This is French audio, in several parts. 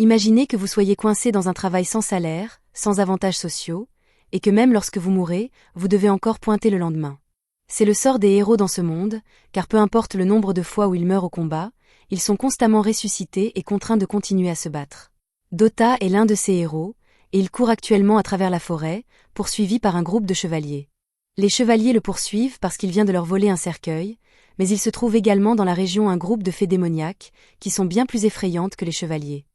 Imaginez que vous soyez coincé dans un travail sans salaire, sans avantages sociaux, et que même lorsque vous mourrez, vous devez encore pointer le lendemain. C'est le sort des héros dans ce monde, car peu importe le nombre de fois où ils meurent au combat, ils sont constamment ressuscités et contraints de continuer à se battre. Dota est l'un de ces héros, et il court actuellement à travers la forêt, poursuivi par un groupe de chevaliers. Les chevaliers le poursuivent parce qu'il vient de leur voler un cercueil, mais il se trouve également dans la région un groupe de fées démoniaques, qui sont bien plus effrayantes que les chevaliers.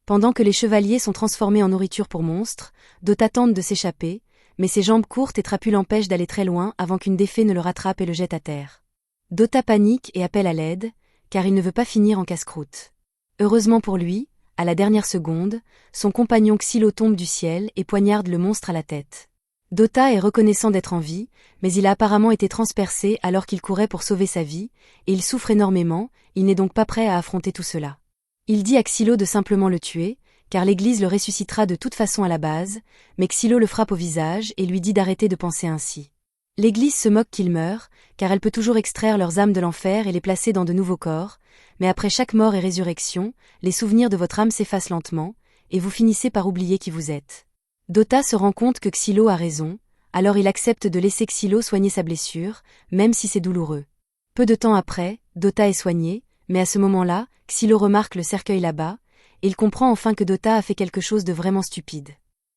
Pendant que les chevaliers sont transformés en nourriture pour monstres, Dota tente de s'échapper, mais ses jambes courtes et trapues l'empêchent d'aller très loin avant qu'une des fées ne le rattrape et le jette à terre. Dota panique et appelle à l'aide, car il ne veut pas finir en casse-croûte. Heureusement pour lui, à la dernière seconde, son compagnon Xylo tombe du ciel et poignarde le monstre à la tête. Dota est reconnaissant d'être en vie, mais il a apparemment été transpercé alors qu'il courait pour sauver sa vie, et il souffre énormément, il n'est donc pas prêt à affronter tout cela. Il dit à Xylo de simplement le tuer, car l'Église le ressuscitera de toute façon à la base, mais Xylo le frappe au visage et lui dit d'arrêter de penser ainsi. L'Église se moque qu'il meure, car elle peut toujours extraire leurs âmes de l'enfer et les placer dans de nouveaux corps, mais après chaque mort et résurrection, les souvenirs de votre âme s'effacent lentement, et vous finissez par oublier qui vous êtes. Dota se rend compte que Xylo a raison, alors il accepte de laisser Xylo soigner sa blessure, même si c'est douloureux. Peu de temps après, Dota est soigné, mais à ce moment-là, Xylo remarque le cercueil là-bas, et il comprend enfin que Dota a fait quelque chose de vraiment stupide.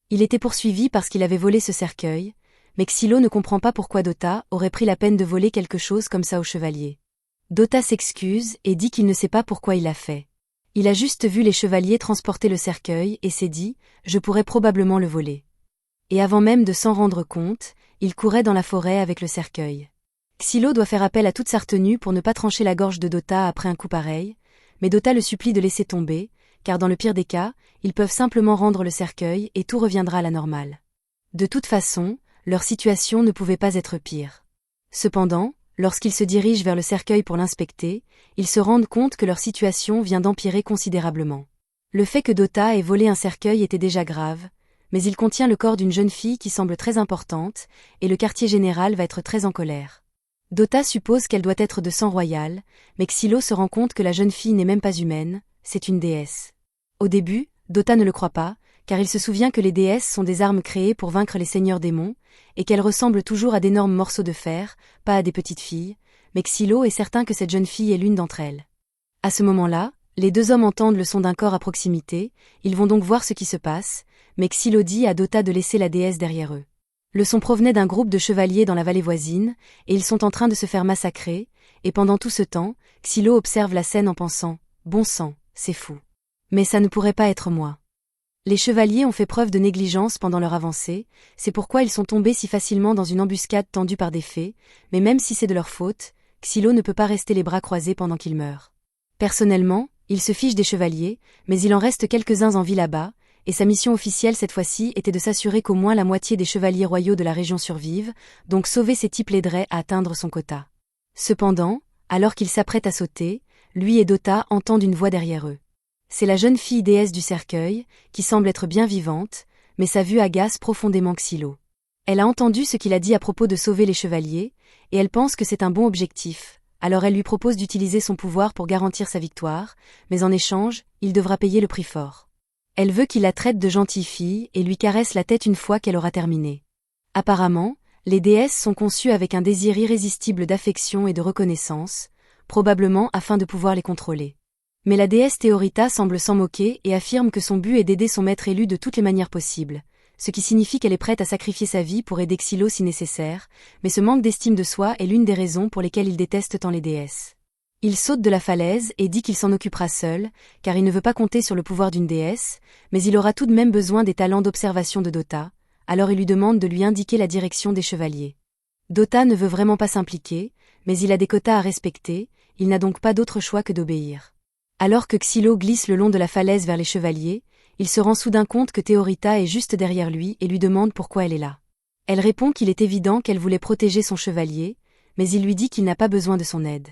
Il était poursuivi parce qu'il avait volé ce cercueil, mais Xylo ne comprend pas pourquoi Dota aurait pris la peine de voler quelque chose comme ça au chevalier. Dota s'excuse et dit qu'il ne sait pas pourquoi il l'a fait. Il a juste vu les chevaliers transporter le cercueil et s'est dit « je pourrais probablement le voler ». Et avant même de s'en rendre compte, il courait dans la forêt avec le cercueil. Xylo doit faire appel à toute sa retenue pour ne pas trancher la gorge de Dota après un coup pareil, mais Dota le supplie de laisser tomber, car dans le pire des cas, ils peuvent simplement rendre le cercueil et tout reviendra à la normale. De toute façon, leur situation ne pouvait pas être pire. Cependant, lorsqu'ils se dirigent vers le cercueil pour l'inspecter, ils se rendent compte que leur situation vient d'empirer considérablement. Le fait que Dota ait volé un cercueil était déjà grave, mais il contient le corps d'une jeune fille qui semble très importante, et le quartier général va être très en colère. Dota suppose qu'elle doit être de sang royal, mais Xylo se rend compte que la jeune fille n'est même pas humaine, c'est une déesse. Au début, Dota ne le croit pas, car il se souvient que les déesses sont des armes créées pour vaincre les seigneurs démons, et qu'elles ressemblent toujours à d'énormes morceaux de fer, pas à des petites filles, mais Xylo est certain que cette jeune fille est l'une d'entre elles. À ce moment-là, les deux hommes entendent le son d'un corps à proximité, ils vont donc voir ce qui se passe, mais Xylo dit à Dota de laisser la déesse derrière eux. Le son provenait d'un groupe de chevaliers dans la vallée voisine, et ils sont en train de se faire massacrer, et pendant tout ce temps, Xylo observe la scène en pensant « bon sang, c'est fou. Mais ça ne pourrait pas être moi. » Les chevaliers ont fait preuve de négligence pendant leur avancée, c'est pourquoi ils sont tombés si facilement dans une embuscade tendue par des fées, mais même si c'est de leur faute, Xylo ne peut pas rester les bras croisés pendant qu'il meurt. Personnellement, il se fiche des chevaliers, mais il en reste quelques-uns en vie là-bas, et sa mission officielle cette fois-ci était de s'assurer qu'au moins la moitié des chevaliers royaux de la région survivent, donc sauver ces types l'aiderait à atteindre son quota. Cependant, alors qu'il s'apprête à sauter, lui et Dota entendent une voix derrière eux. C'est la jeune fille déesse du cercueil, qui semble être bien vivante, mais sa vue agace profondément Xylo. Elle a entendu ce qu'il a dit à propos de sauver les chevaliers, et elle pense que c'est un bon objectif, alors elle lui propose d'utiliser son pouvoir pour garantir sa victoire, mais en échange, il devra payer le prix fort. Elle veut qu'il la traite de gentille fille et lui caresse la tête une fois qu'elle aura terminé. Apparemment, les déesses sont conçues avec un désir irrésistible d'affection et de reconnaissance, probablement afin de pouvoir les contrôler. Mais la déesse Théorita semble s'en moquer et affirme que son but est d'aider son maître élu de toutes les manières possibles, ce qui signifie qu'elle est prête à sacrifier sa vie pour aider Xylo si nécessaire, mais ce manque d'estime de soi est l'une des raisons pour lesquelles il déteste tant les déesses. Il saute de la falaise et dit qu'il s'en occupera seul, car il ne veut pas compter sur le pouvoir d'une déesse, mais il aura tout de même besoin des talents d'observation de Dota, alors il lui demande de lui indiquer la direction des chevaliers. Dota ne veut vraiment pas s'impliquer, mais il a des quotas à respecter, il n'a donc pas d'autre choix que d'obéir. Alors que Xylo glisse le long de la falaise vers les chevaliers, il se rend soudain compte que Théorita est juste derrière lui et lui demande pourquoi elle est là. Elle répond qu'il est évident qu'elle voulait protéger son chevalier, mais il lui dit qu'il n'a pas besoin de son aide.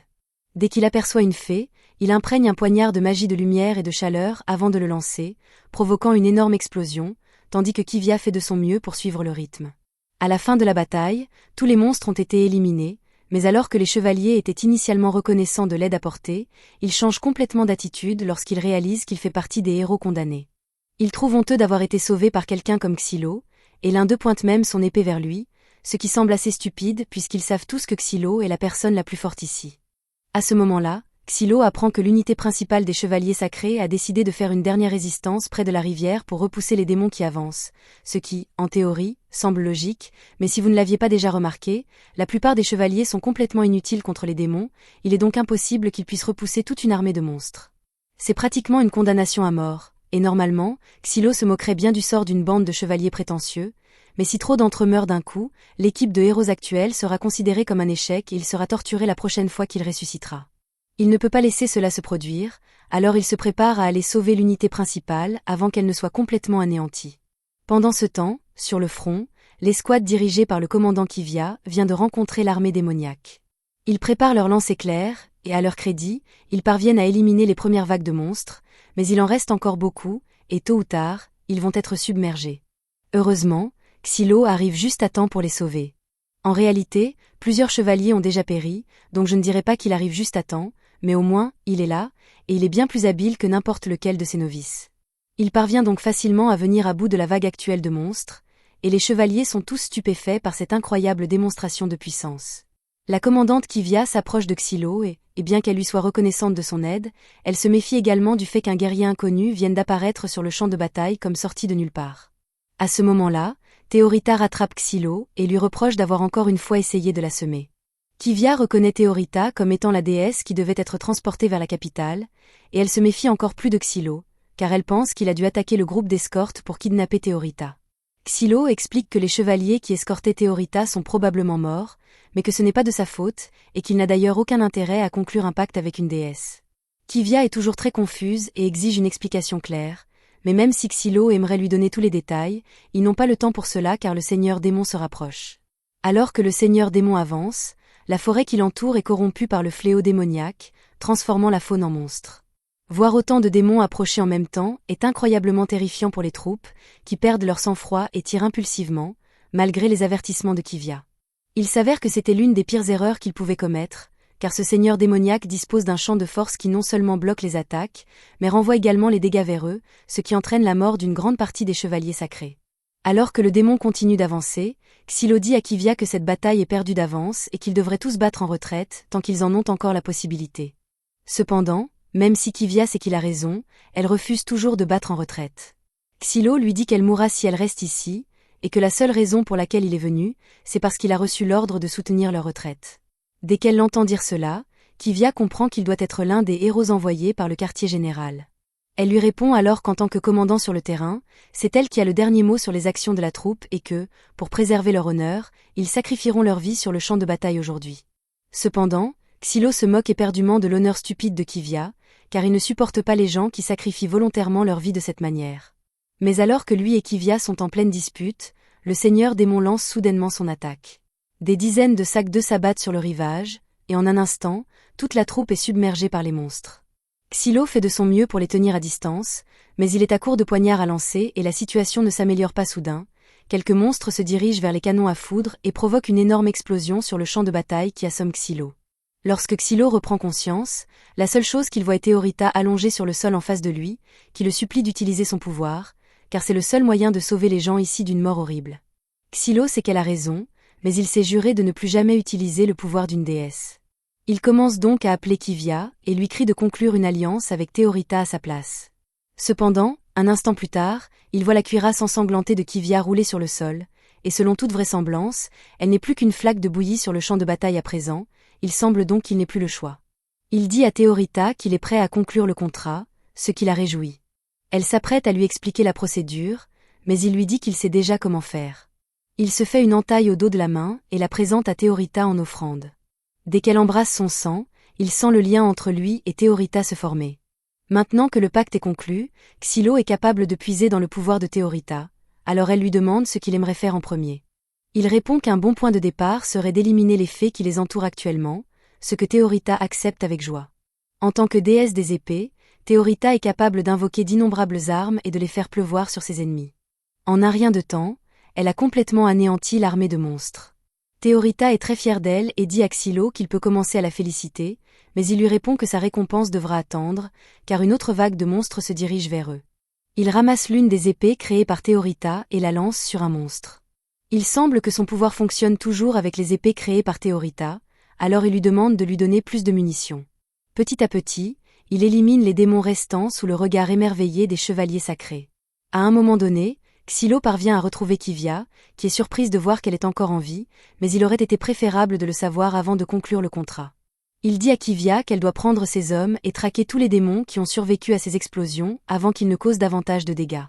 Dès qu'il aperçoit une fée, il imprègne un poignard de magie de lumière et de chaleur avant de le lancer, provoquant une énorme explosion, tandis que Kivia fait de son mieux pour suivre le rythme. À la fin de la bataille, tous les monstres ont été éliminés, mais alors que les chevaliers étaient initialement reconnaissants de l'aide apportée, ils changent complètement d'attitude lorsqu'ils réalisent qu'il fait partie des héros condamnés. Il trouve honteux d'avoir été sauvé par quelqu'un comme Xylo, et l'un d'eux pointe même son épée vers lui, ce qui semble assez stupide puisqu'ils savent tous que Xylo est la personne la plus forte ici. À ce moment-là, Xylo apprend que l'unité principale des chevaliers sacrés a décidé de faire une dernière résistance près de la rivière pour repousser les démons qui avancent, ce qui, en théorie, semble logique, mais si vous ne l'aviez pas déjà remarqué, la plupart des chevaliers sont complètement inutiles contre les démons, il est donc impossible qu'ils puissent repousser toute une armée de monstres. C'est pratiquement une condamnation à mort, et normalement, Xylo se moquerait bien du sort d'une bande de chevaliers prétentieux, mais si trop d'entre eux meurent d'un coup, l'équipe de héros actuels sera considérée comme un échec et il sera torturé la prochaine fois qu'il ressuscitera. Il ne peut pas laisser cela se produire, alors il se prépare à aller sauver l'unité principale avant qu'elle ne soit complètement anéantie. Pendant ce temps, sur le front, l'escouade dirigée par le commandant Kivia vient de rencontrer l'armée démoniaque. Ils préparent leur lance-éclair, et à leur crédit, ils parviennent à éliminer les premières vagues de monstres, mais il en reste encore beaucoup, et tôt ou tard, ils vont être submergés. Heureusement, Xylo arrive juste à temps pour les sauver. En réalité, plusieurs chevaliers ont déjà péri, donc je ne dirais pas qu'il arrive juste à temps, mais au moins, il est là, et il est bien plus habile que n'importe lequel de ses novices. Il parvient donc facilement à venir à bout de la vague actuelle de monstres, et les chevaliers sont tous stupéfaits par cette incroyable démonstration de puissance. La commandante Kivia s'approche de Xylo et bien qu'elle lui soit reconnaissante de son aide, elle se méfie également du fait qu'un guerrier inconnu vienne d'apparaître sur le champ de bataille comme sorti de nulle part. À ce moment-là, Théorita rattrape Xylo et lui reproche d'avoir encore une fois essayé de la semer. Kivia reconnaît Théorita comme étant la déesse qui devait être transportée vers la capitale, et elle se méfie encore plus de Xylo, car elle pense qu'il a dû attaquer le groupe d'escorte pour kidnapper Théorita. Xylo explique que les chevaliers qui escortaient Théorita sont probablement morts, mais que ce n'est pas de sa faute, et qu'il n'a d'ailleurs aucun intérêt à conclure un pacte avec une déesse. Kivia est toujours très confuse et exige une explication claire, mais même si Xylo aimerait lui donner tous les détails, ils n'ont pas le temps pour cela car le seigneur démon se rapproche. Alors que le seigneur démon avance, la forêt qui l'entoure est corrompue par le fléau démoniaque, transformant la faune en monstre. Voir autant de démons approcher en même temps est incroyablement terrifiant pour les troupes, qui perdent leur sang-froid et tirent impulsivement, malgré les avertissements de Kivia. Il s'avère que c'était l'une des pires erreurs qu'ils pouvaient commettre, car ce seigneur démoniaque dispose d'un champ de force qui non seulement bloque les attaques, mais renvoie également les dégâts vers eux, ce qui entraîne la mort d'une grande partie des chevaliers sacrés. Alors que le démon continue d'avancer, Xylo dit à Kivia que cette bataille est perdue d'avance et qu'ils devraient tous battre en retraite tant qu'ils en ont encore la possibilité. Cependant, même si Kivia sait qu'il a raison, elle refuse toujours de battre en retraite. Xylo lui dit qu'elle mourra si elle reste ici, et que la seule raison pour laquelle il est venu, c'est parce qu'il a reçu l'ordre de soutenir leur retraite. Dès qu'elle l'entend dire cela, Kivia comprend qu'il doit être l'un des héros envoyés par le quartier général. Elle lui répond alors qu'en tant que commandant sur le terrain, c'est elle qui a le dernier mot sur les actions de la troupe et que, pour préserver leur honneur, ils sacrifieront leur vie sur le champ de bataille aujourd'hui. Cependant, Xylo se moque éperdument de l'honneur stupide de Kivia, car il ne supporte pas les gens qui sacrifient volontairement leur vie de cette manière. Mais alors que lui et Kivia sont en pleine dispute, le seigneur démon lance soudainement son attaque. Des dizaines de sacs d'œufs s'abattent sur le rivage, et en un instant, toute la troupe est submergée par les monstres. Xylo fait de son mieux pour les tenir à distance, mais il est à court de poignards à lancer et la situation ne s'améliore pas soudain. Quelques monstres se dirigent vers les canons à foudre et provoquent une énorme explosion sur le champ de bataille qui assomme Xylo. Lorsque Xylo reprend conscience, la seule chose qu'il voit est Théorita allongée sur le sol en face de lui, qui le supplie d'utiliser son pouvoir, car c'est le seul moyen de sauver les gens ici d'une mort horrible. Xylo sait qu'elle a raison, mais il s'est juré de ne plus jamais utiliser le pouvoir d'une déesse. Il commence donc à appeler Kivia et lui crie de conclure une alliance avec Théorita à sa place. Cependant, un instant plus tard, il voit la cuirasse ensanglantée de Kivia rouler sur le sol, et selon toute vraisemblance, elle n'est plus qu'une flaque de bouillie sur le champ de bataille à présent, il semble donc qu'il n'ait plus le choix. Il dit à Théorita qu'il est prêt à conclure le contrat, ce qui la réjouit. Elle s'apprête à lui expliquer la procédure, mais il lui dit qu'il sait déjà comment faire. Il se fait une entaille au dos de la main et la présente à Théorita en offrande. Dès qu'elle embrasse son sang, il sent le lien entre lui et Théorita se former. Maintenant que le pacte est conclu, Xylo est capable de puiser dans le pouvoir de Théorita, alors elle lui demande ce qu'il aimerait faire en premier. Il répond qu'un bon point de départ serait d'éliminer les fées qui les entourent actuellement, ce que Théorita accepte avec joie. En tant que déesse des épées, Théorita est capable d'invoquer d'innombrables armes et de les faire pleuvoir sur ses ennemis. En un rien de temps, elle a complètement anéanti l'armée de monstres. Théorita est très fière d'elle et dit à Xylo qu'il peut commencer à la féliciter, mais il lui répond que sa récompense devra attendre, car une autre vague de monstres se dirige vers eux. Il ramasse l'une des épées créées par Théorita et la lance sur un monstre. Il semble que son pouvoir fonctionne toujours avec les épées créées par Théorita, alors il lui demande de lui donner plus de munitions. Petit à petit, il élimine les démons restants sous le regard émerveillé des chevaliers sacrés. À un moment donné, Xylo parvient à retrouver Kivia, qui est surprise de voir qu'elle est encore en vie, mais il aurait été préférable de le savoir avant de conclure le contrat. Il dit à Kivia qu'elle doit prendre ses hommes et traquer tous les démons qui ont survécu à ces explosions avant qu'ils ne causent davantage de dégâts.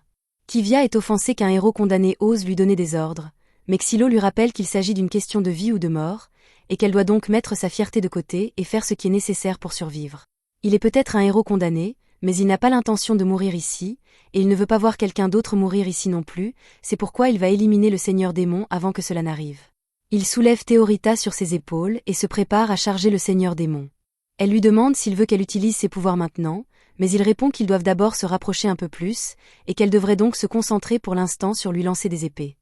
Kivia est offensée qu'un héros condamné ose lui donner des ordres, mais Xylo lui rappelle qu'il s'agit d'une question de vie ou de mort, et qu'elle doit donc mettre sa fierté de côté et faire ce qui est nécessaire pour survivre. Il est peut-être un héros condamné, mais il n'a pas l'intention de mourir ici, et il ne veut pas voir quelqu'un d'autre mourir ici non plus, c'est pourquoi il va éliminer le Seigneur Démon avant que cela n'arrive. Il soulève Théorita sur ses épaules et se prépare à charger le Seigneur Démon. Elle lui demande s'il veut qu'elle utilise ses pouvoirs maintenant, mais il répond qu'ils doivent d'abord se rapprocher un peu plus, et qu'elle devrait donc se concentrer pour l'instant sur lui lancer des épées.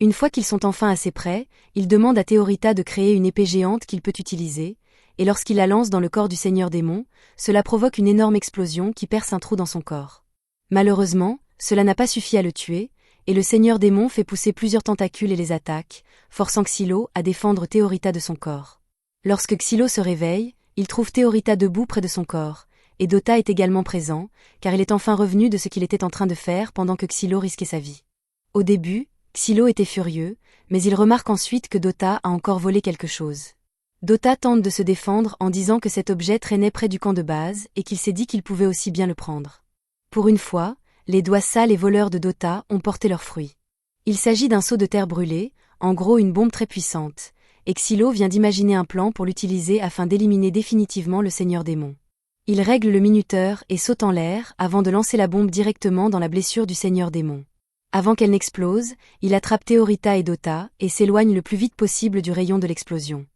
Une fois qu'ils sont enfin assez près, il demande à Théorita de créer une épée géante qu'il peut utiliser, et lorsqu'il la lance dans le corps du Seigneur Démon, cela provoque une énorme explosion qui perce un trou dans son corps. Malheureusement, cela n'a pas suffi à le tuer, et le Seigneur Démon fait pousser plusieurs tentacules et les attaque, forçant Xylo à défendre Théorita de son corps. Lorsque Xylo se réveille, il trouve Théorita debout près de son corps, et Dota est également présent, car il est enfin revenu de ce qu'il était en train de faire pendant que Xylo risquait sa vie. Au début, Xylo était furieux, mais il remarque ensuite que Dota a encore volé quelque chose. Dota tente de se défendre en disant que cet objet traînait près du camp de base et qu'il s'est dit qu'il pouvait aussi bien le prendre. Pour une fois, les doigts sales et voleurs de Dota ont porté leurs fruits. Il s'agit d'un seau de terre brûlée, en gros une bombe très puissante, et Xylo vient d'imaginer un plan pour l'utiliser afin d'éliminer définitivement le Seigneur Démon. Il règle le minuteur et saute en l'air avant de lancer la bombe directement dans la blessure du Seigneur Démon. Avant qu'elle n'explose, il attrape Théorita et Dota et s'éloigne le plus vite possible du rayon de l'explosion.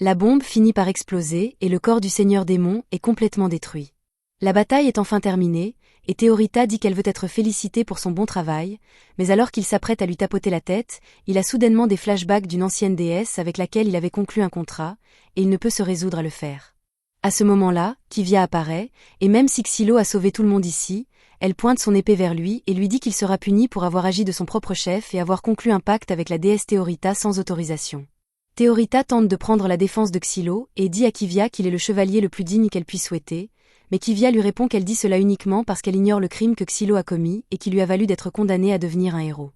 La bombe finit par exploser et le corps du Seigneur Démon est complètement détruit. La bataille est enfin terminée, et Théorita dit qu'elle veut être félicitée pour son bon travail, mais alors qu'il s'apprête à lui tapoter la tête, il a soudainement des flashbacks d'une ancienne déesse avec laquelle il avait conclu un contrat, et il ne peut se résoudre à le faire. À ce moment-là, Kivia apparaît, et même si Xylo a sauvé tout le monde ici, elle pointe son épée vers lui et lui dit qu'il sera puni pour avoir agi de son propre chef et avoir conclu un pacte avec la déesse Théorita sans autorisation. Théorita tente de prendre la défense de Xylo et dit à Kivia qu'il est le chevalier le plus digne qu'elle puisse souhaiter, mais Kivia lui répond qu'elle dit cela uniquement parce qu'elle ignore le crime que Xylo a commis et qui lui a valu d'être condamné à devenir un héros.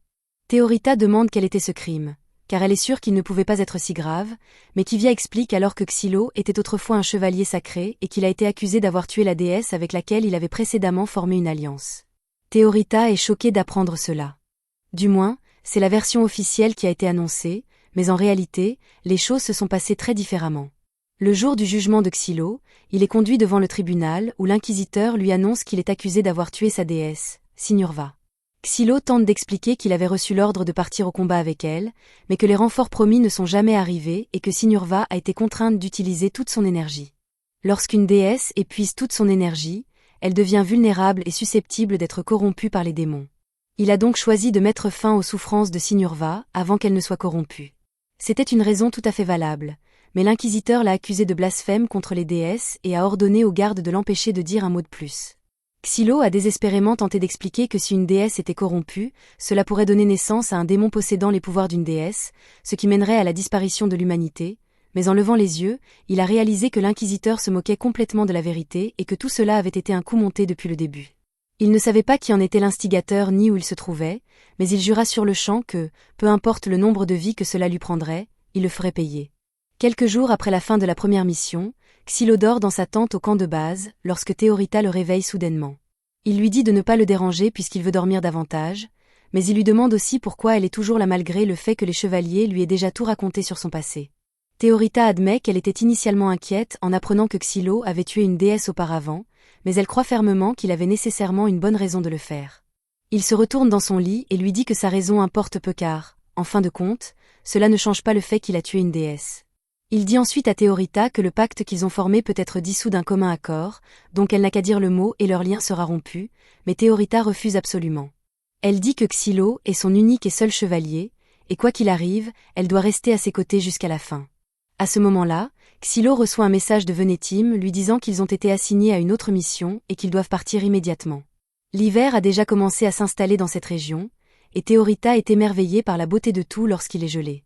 Théorita demande quel était ce crime, car elle est sûre qu'il ne pouvait pas être si grave, mais Kivia explique alors que Xylo était autrefois un chevalier sacré et qu'il a été accusé d'avoir tué la déesse avec laquelle il avait précédemment formé une alliance. Théorita est choquée d'apprendre cela. Du moins, c'est la version officielle qui a été annoncée, mais en réalité, les choses se sont passées très différemment. Le jour du jugement de Xylo, il est conduit devant le tribunal où l'inquisiteur lui annonce qu'il est accusé d'avoir tué sa déesse, Sinurva. Xylo tente d'expliquer qu'il avait reçu l'ordre de partir au combat avec elle, mais que les renforts promis ne sont jamais arrivés et que Sinurva a été contrainte d'utiliser toute son énergie. Lorsqu'une déesse épuise toute son énergie, elle devient vulnérable et susceptible d'être corrompue par les démons. Il a donc choisi de mettre fin aux souffrances de Sinurva avant qu'elle ne soit corrompue. C'était une raison tout à fait valable, mais l'inquisiteur l'a accusé de blasphème contre les déesses et a ordonné aux gardes de l'empêcher de dire un mot de plus. Xylo a désespérément tenté d'expliquer que si une déesse était corrompue, cela pourrait donner naissance à un démon possédant les pouvoirs d'une déesse, ce qui mènerait à la disparition de l'humanité, mais en levant les yeux, il a réalisé que l'inquisiteur se moquait complètement de la vérité et que tout cela avait été un coup monté depuis le début. Il ne savait pas qui en était l'instigateur ni où il se trouvait, mais il jura sur le champ que, peu importe le nombre de vies que cela lui prendrait, il le ferait payer. Quelques jours après la fin de la première mission, Xylo dort dans sa tente au camp de base, lorsque Théorita le réveille soudainement. Il lui dit de ne pas le déranger puisqu'il veut dormir davantage, mais il lui demande aussi pourquoi elle est toujours là malgré le fait que les chevaliers lui aient déjà tout raconté sur son passé. Théorita admet qu'elle était initialement inquiète en apprenant que Xylo avait tué une déesse auparavant, mais elle croit fermement qu'il avait nécessairement une bonne raison de le faire. Il se retourne dans son lit et lui dit que sa raison importe peu car, en fin de compte, cela ne change pas le fait qu'il a tué une déesse. Il dit ensuite à Théorita que le pacte qu'ils ont formé peut être dissous d'un commun accord, donc elle n'a qu'à dire le mot et leur lien sera rompu, mais Théorita refuse absolument. Elle dit que Xylo est son unique et seul chevalier, et quoi qu'il arrive, elle doit rester à ses côtés jusqu'à la fin. À ce moment-là, Xylo reçoit un message de Venetim lui disant qu'ils ont été assignés à une autre mission et qu'ils doivent partir immédiatement. L'hiver a déjà commencé à s'installer dans cette région, et Théorita est émerveillée par la beauté de tout lorsqu'il est gelé.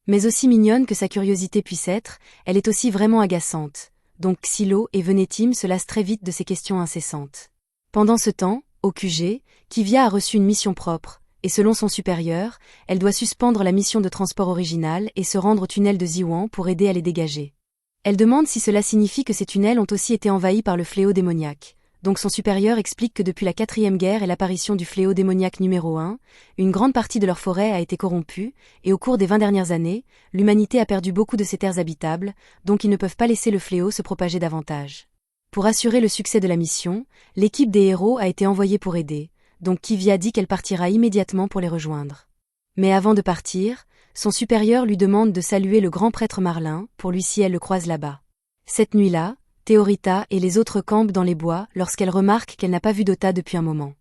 Mais aussi mignonne que sa curiosité puisse être, elle est aussi vraiment agaçante, donc Xylo et Venetim se lassent très vite de ces questions incessantes. Pendant ce temps, au QG, Kivia a reçu une mission propre, et selon son supérieur, elle doit suspendre la mission de transport originale et se rendre au tunnel de Ziwan pour aider à les dégager. Elle demande si cela signifie que ces tunnels ont aussi été envahis par le fléau démoniaque. Donc son supérieur explique que depuis la 4e guerre et l'apparition du fléau démoniaque numéro 1, une grande partie de leur forêt a été corrompue, et au cours des 20 dernières années, l'humanité a perdu beaucoup de ses terres habitables, donc ils ne peuvent pas laisser le fléau se propager davantage. Pour assurer le succès de la mission, l'équipe des héros a été envoyée pour aider, donc Kivia dit qu'elle partira immédiatement pour les rejoindre. Mais avant de partir, son supérieur lui demande de saluer le grand prêtre Marlin, pour lui si elle le croise là-bas. Cette nuit-là, Théorita et les autres campent dans les bois lorsqu'elle remarque qu'elle n'a pas vu Dota depuis un moment.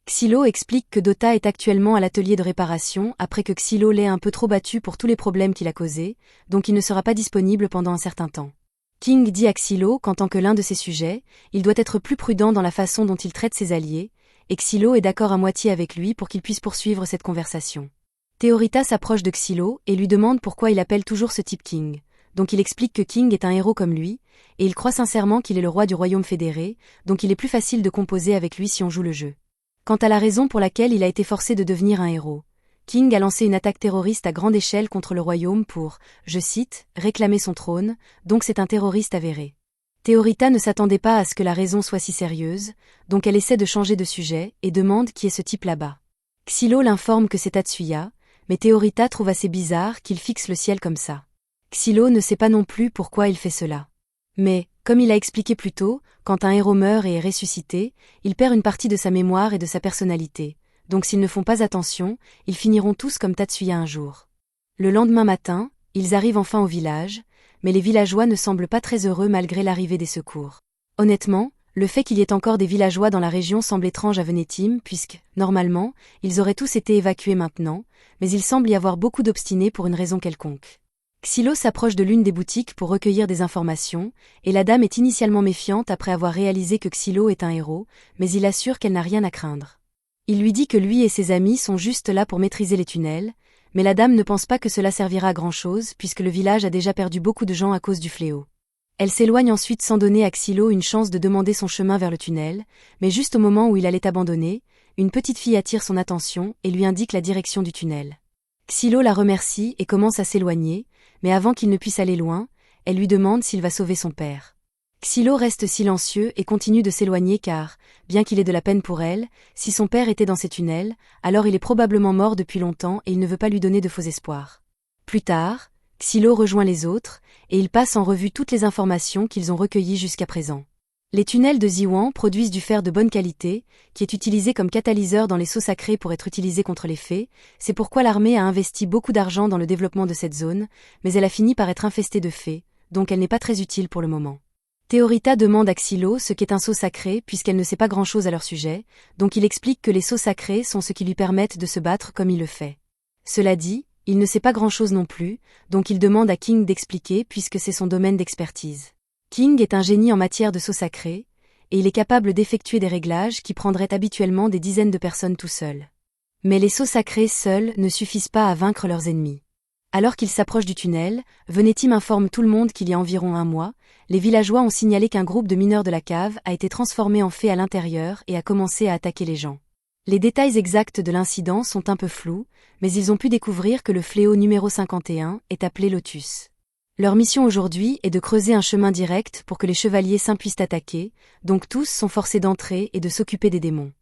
Xylo explique que Dota est actuellement à l'atelier de réparation après que Xylo l'ait un peu trop battu pour tous les problèmes qu'il a causés, donc il ne sera pas disponible pendant un certain temps. King dit à Xylo qu'en tant que l'un de ses sujets, il doit être plus prudent dans la façon dont il traite ses alliés, et Xylo est d'accord à moitié avec lui pour qu'il puisse poursuivre cette conversation. Théorita s'approche de Xylo et lui demande pourquoi il appelle toujours ce type King. Donc il explique que King est un héros comme lui, et il croit sincèrement qu'il est le roi du royaume fédéré, donc il est plus facile de composer avec lui si on joue le jeu. Quant à la raison pour laquelle il a été forcé de devenir un héros, King a lancé une attaque terroriste à grande échelle contre le royaume pour, je cite, réclamer son trône, donc c'est un terroriste avéré. Théorita ne s'attendait pas à ce que la raison soit si sérieuse, donc elle essaie de changer de sujet et demande qui est ce type là-bas. Xylo l'informe que c'est Tatsuya, mais Théorita trouve assez bizarre qu'il fixe le ciel comme ça. Xylo ne sait pas non plus pourquoi il fait cela. Mais, comme il a expliqué plus tôt, quand un héros meurt et est ressuscité, il perd une partie de sa mémoire et de sa personnalité, donc s'ils ne font pas attention, ils finiront tous comme Tatsuya un jour. Le lendemain matin, ils arrivent enfin au village, mais les villageois ne semblent pas très heureux malgré l'arrivée des secours. Honnêtement, le fait qu'il y ait encore des villageois dans la région semble étrange à Venetim puisque, normalement, ils auraient tous été évacués maintenant, mais il semble y avoir beaucoup d'obstinés pour une raison quelconque. Xylo s'approche de l'une des boutiques pour recueillir des informations, et la dame est initialement méfiante après avoir réalisé que Xylo est un héros, mais il assure qu'elle n'a rien à craindre. Il lui dit que lui et ses amis sont juste là pour maîtriser les tunnels, mais la dame ne pense pas que cela servira à grand-chose puisque le village a déjà perdu beaucoup de gens à cause du fléau. Elle s'éloigne ensuite sans donner à Xylo une chance de demander son chemin vers le tunnel, mais juste au moment où il allait abandonner, une petite fille attire son attention et lui indique la direction du tunnel. Xylo la remercie et commence à s'éloigner, mais avant qu'il ne puisse aller loin, elle lui demande s'il va sauver son père. Xylo reste silencieux et continue de s'éloigner car, bien qu'il ait de la peine pour elle, si son père était dans ces tunnels, alors il est probablement mort depuis longtemps et il ne veut pas lui donner de faux espoirs. Plus tard, Xylo rejoint les autres, et ils passent en revue toutes les informations qu'ils ont recueillies jusqu'à présent. Les tunnels de Ziwan produisent du fer de bonne qualité, qui est utilisé comme catalyseur dans les sceaux sacrés pour être utilisé contre les fées, c'est pourquoi l'armée a investi beaucoup d'argent dans le développement de cette zone, mais elle a fini par être infestée de fées, donc elle n'est pas très utile pour le moment. Théorita demande à Xylo ce qu'est un sceau sacré puisqu'elle ne sait pas grand-chose à leur sujet, donc il explique que les sceaux sacrés sont ce qui lui permettent de se battre comme il le fait. Cela dit, il ne sait pas grand-chose non plus, donc il demande à King d'expliquer puisque c'est son domaine d'expertise. King est un génie en matière de sceaux sacrés, et il est capable d'effectuer des réglages qui prendraient habituellement des dizaines de personnes tout seul. Mais les sceaux sacrés seuls ne suffisent pas à vaincre leurs ennemis. Alors qu'ils s'approchent du tunnel, Venetim informe tout le monde qu'il y a environ un mois, les villageois ont signalé qu'un groupe de mineurs de la cave a été transformé en fées à l'intérieur et a commencé à attaquer les gens. Les détails exacts de l'incident sont un peu flous, mais ils ont pu découvrir que le fléau numéro 51 est appelé Lotus. Leur mission aujourd'hui est de creuser un chemin direct pour que les chevaliers saints puissent attaquer, donc tous sont forcés d'entrer et de s'occuper des démons.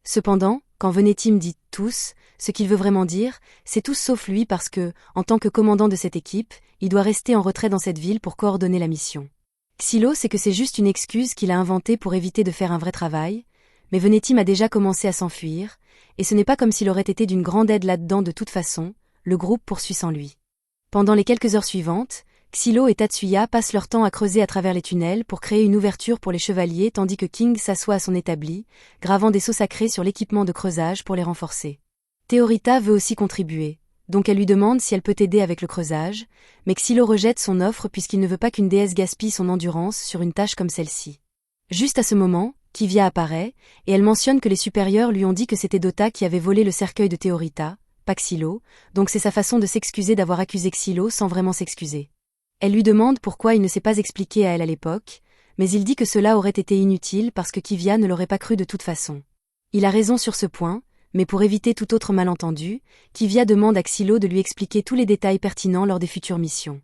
Cependant, quand Venetim dit « tous », ce qu'il veut vraiment dire, c'est tous sauf lui parce que, en tant que commandant de cette équipe, il doit rester en retrait dans cette ville pour coordonner la mission. Xylo sait que c'est juste une excuse qu'il a inventée pour éviter de faire un vrai travail, mais Venetim a déjà commencé à s'enfuir, et ce n'est pas comme s'il aurait été d'une grande aide là-dedans de toute façon, le groupe poursuit sans lui. Pendant les quelques heures suivantes, Xylo et Tatsuya passent leur temps à creuser à travers les tunnels pour créer une ouverture pour les chevaliers tandis que King s'assoit à son établi, gravant des sceaux sacrés sur l'équipement de creusage pour les renforcer. Théorita veut aussi contribuer, donc elle lui demande si elle peut aider avec le creusage, mais Xylo rejette son offre puisqu'il ne veut pas qu'une déesse gaspille son endurance sur une tâche comme celle-ci. Juste à ce moment, Kivia apparaît, et elle mentionne que les supérieurs lui ont dit que c'était Dota qui avait volé le cercueil de Théorita, pas Xylo, donc c'est sa façon de s'excuser d'avoir accusé Xylo sans vraiment s'excuser. Elle lui demande pourquoi il ne s'est pas expliqué à elle à l'époque, mais il dit que cela aurait été inutile parce que Kivia ne l'aurait pas cru de toute façon. Il a raison sur ce point, mais pour éviter tout autre malentendu, Kivia demande à Xylo de lui expliquer tous les détails pertinents lors des futures missions.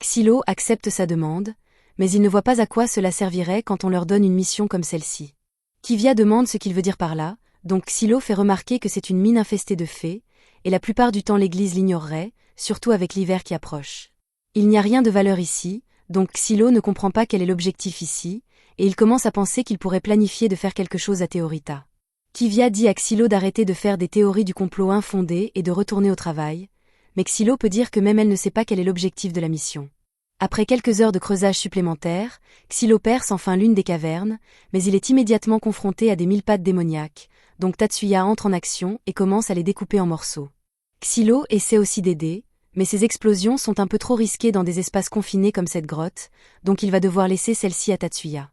Xylo accepte sa demande, mais il ne voit pas à quoi cela servirait quand on leur donne une mission comme celle-ci. Kivia demande ce qu'il veut dire par là, donc Xylo fait remarquer que c'est une mine infestée de fées, et la plupart du temps l'Église l'ignorerait, surtout avec l'hiver qui approche. Il n'y a rien de valeur ici, donc Xylo ne comprend pas quel est l'objectif ici, et il commence à penser qu'il pourrait planifier de faire quelque chose à Théorita. Kivia dit à Xylo d'arrêter de faire des théories du complot infondées et de retourner au travail, mais Xylo peut dire que même elle ne sait pas quel est l'objectif de la mission. Après quelques heures de creusage supplémentaires, Xylo perce enfin l'une des cavernes, mais il est immédiatement confronté à des mille pattes démoniaques, donc Tatsuya entre en action et commence à les découper en morceaux. Xylo essaie aussi d'aider, mais ces explosions sont un peu trop risquées dans des espaces confinés comme cette grotte, donc il va devoir laisser celle-ci à Tatsuya.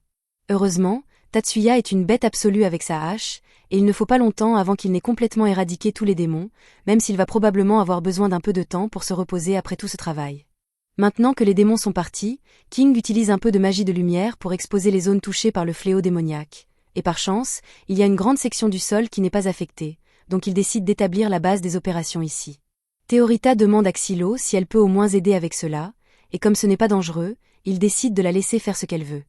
Heureusement, Tatsuya est une bête absolue avec sa hache, et il ne faut pas longtemps avant qu'il n'ait complètement éradiqué tous les démons, même s'il va probablement avoir besoin d'un peu de temps pour se reposer après tout ce travail. Maintenant que les démons sont partis, King utilise un peu de magie de lumière pour exposer les zones touchées par le fléau démoniaque. Et par chance, il y a une grande section du sol qui n'est pas affectée, donc il décide d'établir la base des opérations ici. Théorita demande à Xylo si elle peut au moins aider avec cela, et comme ce n'est pas dangereux, il décide de la laisser faire ce qu'elle veut.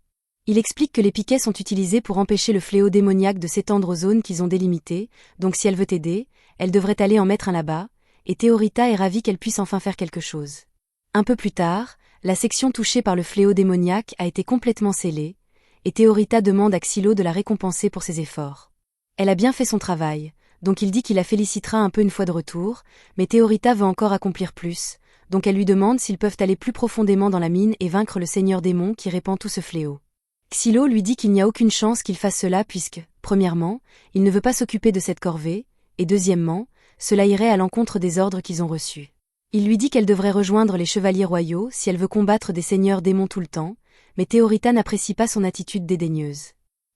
Il explique que les piquets sont utilisés pour empêcher le fléau démoniaque de s'étendre aux zones qu'ils ont délimitées, donc si elle veut aider, elle devrait aller en mettre un là-bas, et Théorita est ravie qu'elle puisse enfin faire quelque chose. Un peu plus tard, la section touchée par le fléau démoniaque a été complètement scellée, et Théorita demande à Xylo de la récompenser pour ses efforts. Elle a bien fait son travail, donc il dit qu'il la félicitera un peu une fois de retour, mais Théorita veut encore accomplir plus, donc elle lui demande s'ils peuvent aller plus profondément dans la mine et vaincre le seigneur démon qui répand tout ce fléau. Xylo lui dit qu'il n'y a aucune chance qu'il fasse cela puisque, premièrement, il ne veut pas s'occuper de cette corvée, et deuxièmement, cela irait à l'encontre des ordres qu'ils ont reçus. Il lui dit qu'elle devrait rejoindre les chevaliers royaux si elle veut combattre des seigneurs démons tout le temps, mais Théorita n'apprécie pas son attitude dédaigneuse.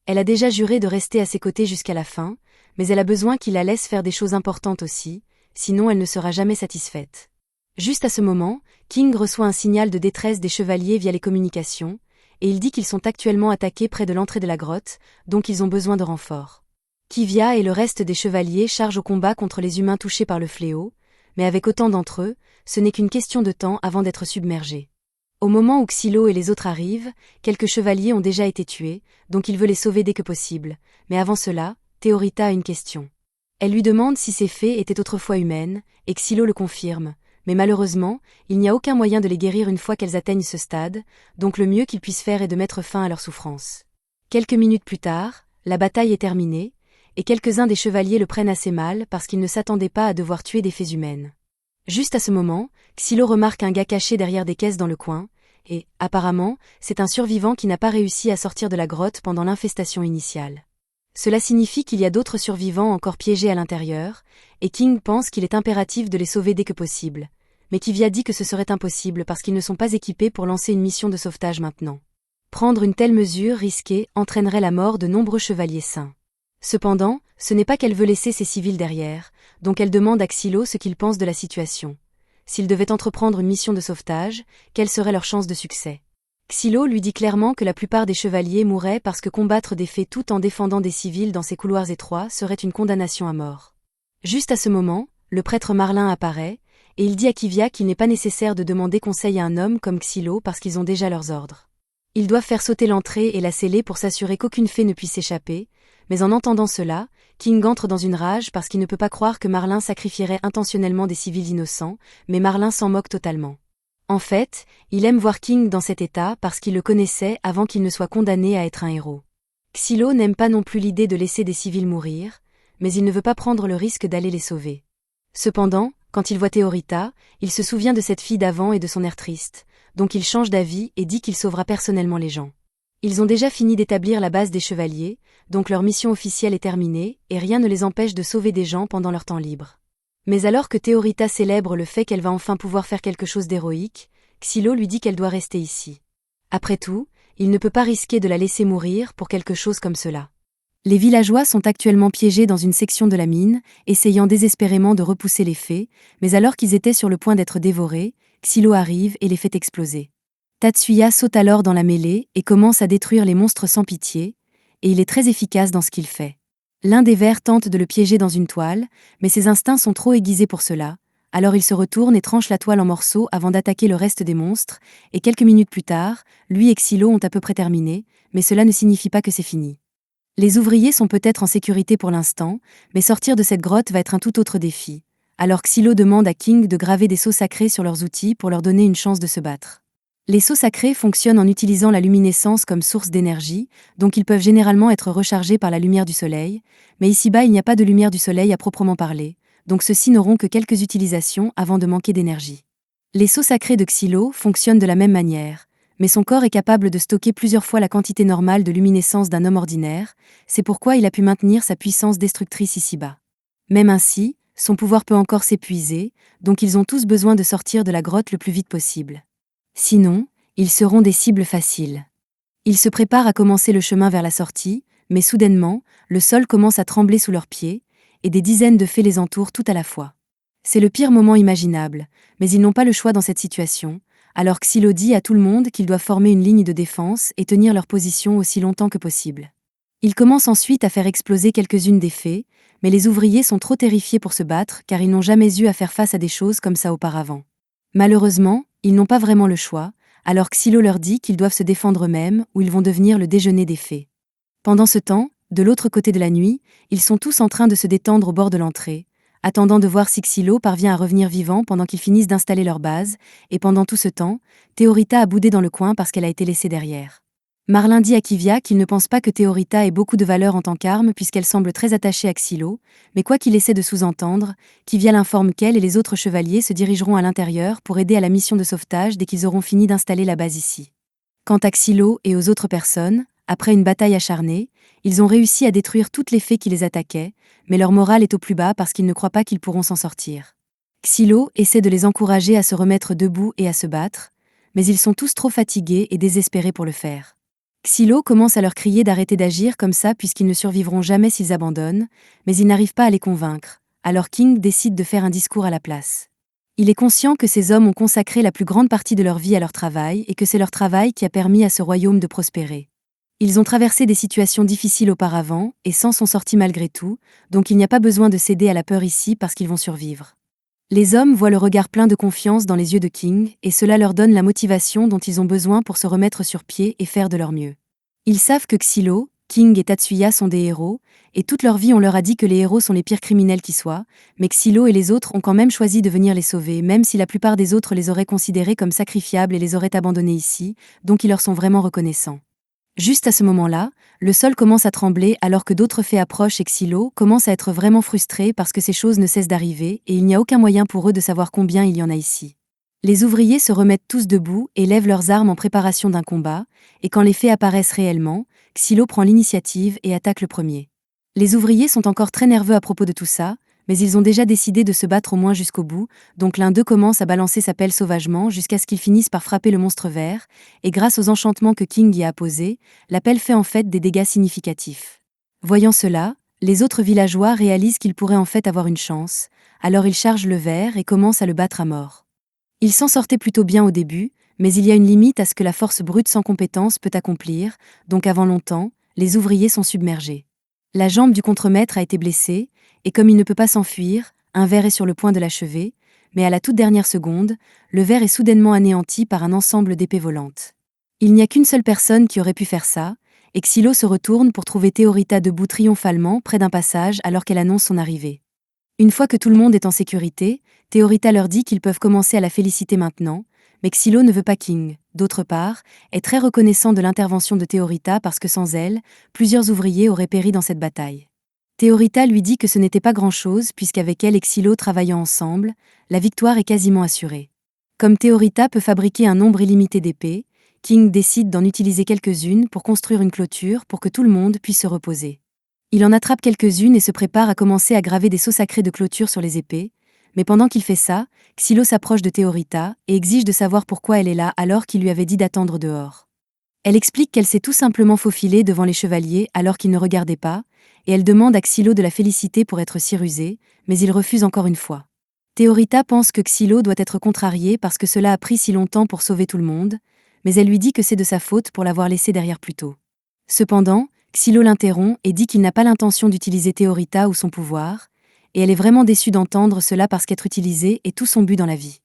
Elle a déjà juré de rester à ses côtés jusqu'à la fin, mais elle a besoin qu'il la laisse faire des choses importantes aussi, sinon elle ne sera jamais satisfaite. Juste à ce moment, King reçoit un signal de détresse des chevaliers via les communications, et il dit qu'ils sont actuellement attaqués près de l'entrée de la grotte, donc ils ont besoin de renforts. Kivia et le reste des chevaliers chargent au combat contre les humains touchés par le fléau, mais avec autant d'entre eux, ce n'est qu'une question de temps avant d'être submergés. Au moment où Xylo et les autres arrivent, quelques chevaliers ont déjà été tués, donc il veut les sauver dès que possible, mais avant cela, Théorita a une question. Elle lui demande si ces fées étaient autrefois humaines, et Xylo le confirme, mais malheureusement, il n'y a aucun moyen de les guérir une fois qu'elles atteignent ce stade, donc le mieux qu'ils puissent faire est de mettre fin à leur souffrance. Quelques minutes plus tard, la bataille est terminée, et quelques-uns des chevaliers le prennent assez mal parce qu'ils ne s'attendaient pas à devoir tuer des fées humaines. Juste à ce moment, Xylo remarque un gars caché derrière des caisses dans le coin, et, apparemment, c'est un survivant qui n'a pas réussi à sortir de la grotte pendant l'infestation initiale. Cela signifie qu'il y a d'autres survivants encore piégés à l'intérieur, et King pense qu'il est impératif de les sauver dès que possible, mais Kivia dit que ce serait impossible parce qu'ils ne sont pas équipés pour lancer une mission de sauvetage maintenant. Prendre une telle mesure risquée entraînerait la mort de nombreux chevaliers saints. Cependant, ce n'est pas qu'elle veut laisser ses civils derrière, donc elle demande à Xylo ce qu'il pense de la situation. S'ils devaient entreprendre une mission de sauvetage, quelle serait leur chance de succès? Xylo lui dit clairement que la plupart des chevaliers mourraient parce que combattre des fées tout en défendant des civils dans ces couloirs étroits serait une condamnation à mort. Juste à ce moment, le prêtre Marlin apparaît, et il dit à Kivia qu'il n'est pas nécessaire de demander conseil à un homme comme Xylo parce qu'ils ont déjà leurs ordres. Ils doivent faire sauter l'entrée et la sceller pour s'assurer qu'aucune fée ne puisse s'échapper, mais en entendant cela, King entre dans une rage parce qu'il ne peut pas croire que Marlin sacrifierait intentionnellement des civils innocents, mais Marlin s'en moque totalement. En fait, il aime voir King dans cet état parce qu'il le connaissait avant qu'il ne soit condamné à être un héros. Xylo n'aime pas non plus l'idée de laisser des civils mourir, mais il ne veut pas prendre le risque d'aller les sauver. Cependant, quand il voit Théorita, il se souvient de cette fille d'avant et de son air triste, donc il change d'avis et dit qu'il sauvera personnellement les gens. Ils ont déjà fini d'établir la base des chevaliers, donc leur mission officielle est terminée, et rien ne les empêche de sauver des gens pendant leur temps libre. Mais alors que Théorita célèbre le fait qu'elle va enfin pouvoir faire quelque chose d'héroïque, Xylo lui dit qu'elle doit rester ici. Après tout, il ne peut pas risquer de la laisser mourir pour quelque chose comme cela. Les villageois sont actuellement piégés dans une section de la mine, essayant désespérément de repousser les fées, mais alors qu'ils étaient sur le point d'être dévorés, Xylo arrive et les fait exploser. Tatsuya saute alors dans la mêlée et commence à détruire les monstres sans pitié, et il est très efficace dans ce qu'il fait. L'un des vers tente de le piéger dans une toile, mais ses instincts sont trop aiguisés pour cela, alors il se retourne et tranche la toile en morceaux avant d'attaquer le reste des monstres, et quelques minutes plus tard, lui et Xylo ont à peu près terminé, mais cela ne signifie pas que c'est fini. Les ouvriers sont peut-être en sécurité pour l'instant, mais sortir de cette grotte va être un tout autre défi. Alors Xylo demande à King de graver des sceaux sacrés sur leurs outils pour leur donner une chance de se battre. Les sceaux sacrés fonctionnent en utilisant la luminescence comme source d'énergie, donc ils peuvent généralement être rechargés par la lumière du soleil, mais ici-bas il n'y a pas de lumière du soleil à proprement parler, donc ceux-ci n'auront que quelques utilisations avant de manquer d'énergie. Les sceaux sacrés de Xylo fonctionnent de la même manière, mais son corps est capable de stocker plusieurs fois la quantité normale de luminescence d'un homme ordinaire, c'est pourquoi il a pu maintenir sa puissance destructrice ici-bas. Même ainsi, son pouvoir peut encore s'épuiser, donc ils ont tous besoin de sortir de la grotte le plus vite possible. Sinon, ils seront des cibles faciles. Ils se préparent à commencer le chemin vers la sortie, mais soudainement, le sol commence à trembler sous leurs pieds, et des dizaines de fées les entourent tout à la fois. C'est le pire moment imaginable, mais ils n'ont pas le choix dans cette situation, alors Xylo dit à tout le monde qu'ils doivent former une ligne de défense et tenir leur position aussi longtemps que possible. Il commence ensuite à faire exploser quelques-unes des fées, mais les ouvriers sont trop terrifiés pour se battre car ils n'ont jamais eu à faire face à des choses comme ça auparavant. Malheureusement, ils n'ont pas vraiment le choix, alors Xylo leur dit qu'ils doivent se défendre eux-mêmes ou ils vont devenir le déjeuner des fées. Pendant ce temps, de l'autre côté de la nuit, ils sont tous en train de se détendre au bord de l'entrée, attendant de voir si Xylo parvient à revenir vivant pendant qu'ils finissent d'installer leur base, et pendant tout ce temps, Théorita a boudé dans le coin parce qu'elle a été laissée derrière. Marlin dit à Kivia qu'il ne pense pas que Théorita ait beaucoup de valeur en tant qu'arme puisqu'elle semble très attachée à Xylo, mais quoi qu'il essaie de sous-entendre, Kivia l'informe qu'elle et les autres chevaliers se dirigeront à l'intérieur pour aider à la mission de sauvetage dès qu'ils auront fini d'installer la base ici. Quant à Xylo et aux autres personnes, après une bataille acharnée, ils ont réussi à détruire toutes les fées qui les attaquaient, mais leur morale est au plus bas parce qu'ils ne croient pas qu'ils pourront s'en sortir. Xylo essaie de les encourager à se remettre debout et à se battre, mais ils sont tous trop fatigués et désespérés pour le faire. Xylo commence à leur crier d'arrêter d'agir comme ça puisqu'ils ne survivront jamais s'ils abandonnent, mais il n'arrive pas à les convaincre, alors King décide de faire un discours à la place. Il est conscient que ces hommes ont consacré la plus grande partie de leur vie à leur travail et que c'est leur travail qui a permis à ce royaume de prospérer. Ils ont traversé des situations difficiles auparavant et s'en sont sortis malgré tout, donc il n'y a pas besoin de céder à la peur ici parce qu'ils vont survivre. Les hommes voient le regard plein de confiance dans les yeux de King et cela leur donne la motivation dont ils ont besoin pour se remettre sur pied et faire de leur mieux. Ils savent que Xylo, King et Tatsuya sont des héros, et toute leur vie on leur a dit que les héros sont les pires criminels qui soient, mais Xylo et les autres ont quand même choisi de venir les sauver même si la plupart des autres les auraient considérés comme sacrifiables et les auraient abandonnés ici, donc ils leur sont vraiment reconnaissants. Juste à ce moment-là, le sol commence à trembler alors que d'autres fées approchent et Xylo commence à être vraiment frustré parce que ces choses ne cessent d'arriver et il n'y a aucun moyen pour eux de savoir combien il y en a ici. Les ouvriers se remettent tous debout et lèvent leurs armes en préparation d'un combat, et quand les fées apparaissent réellement, Xylo prend l'initiative et attaque le premier. Les ouvriers sont encore très nerveux à propos de tout ça, mais ils ont déjà décidé de se battre au moins jusqu'au bout, donc l'un d'eux commence à balancer sa pelle sauvagement jusqu'à ce qu'il finisse par frapper le monstre vert, et grâce aux enchantements que King y a apposés, la pelle fait en fait des dégâts significatifs. Voyant cela, les autres villageois réalisent qu'ils pourraient en fait avoir une chance, alors ils chargent le ver et commencent à le battre à mort. Ils s'en sortaient plutôt bien au début, mais il y a une limite à ce que la force brute sans compétence peut accomplir, donc avant longtemps, les ouvriers sont submergés. La jambe du contremaître a été blessée, et comme il ne peut pas s'enfuir, un ver est sur le point de l'achever, mais à la toute dernière seconde, le ver est soudainement anéanti par un ensemble d'épées volantes. Il n'y a qu'une seule personne qui aurait pu faire ça, et Xylo se retourne pour trouver Théorita debout triomphalement près d'un passage alors qu'elle annonce son arrivée. Une fois que tout le monde est en sécurité, Théorita leur dit qu'ils peuvent commencer à la féliciter maintenant, mais Xylo ne veut pas King, d'autre part, est très reconnaissant de l'intervention de Théorita parce que sans elle, plusieurs ouvriers auraient péri dans cette bataille. Théorita lui dit que ce n'était pas grand-chose puisqu'avec elle et Xylo travaillant ensemble, la victoire est quasiment assurée. Comme Théorita peut fabriquer un nombre illimité d'épées, King décide d'en utiliser quelques-unes pour construire une clôture pour que tout le monde puisse se reposer. Il en attrape quelques-unes et se prépare à commencer à graver des sceaux sacrés de clôture sur les épées, mais pendant qu'il fait ça, Xylo s'approche de Théorita et exige de savoir pourquoi elle est là alors qu'il lui avait dit d'attendre dehors. Elle explique qu'elle s'est tout simplement faufilée devant les chevaliers alors qu'ils ne regardaient pas, et elle demande à Xylo de la féliciter pour être si rusé, mais il refuse encore une fois. Théorita pense que Xylo doit être contrarié parce que cela a pris si longtemps pour sauver tout le monde, mais elle lui dit que c'est de sa faute pour l'avoir laissé derrière plus tôt. Cependant, Xylo l'interrompt et dit qu'il n'a pas l'intention d'utiliser Théorita ou son pouvoir, et elle est vraiment déçue d'entendre cela parce qu'être utilisée est tout son but dans la vie.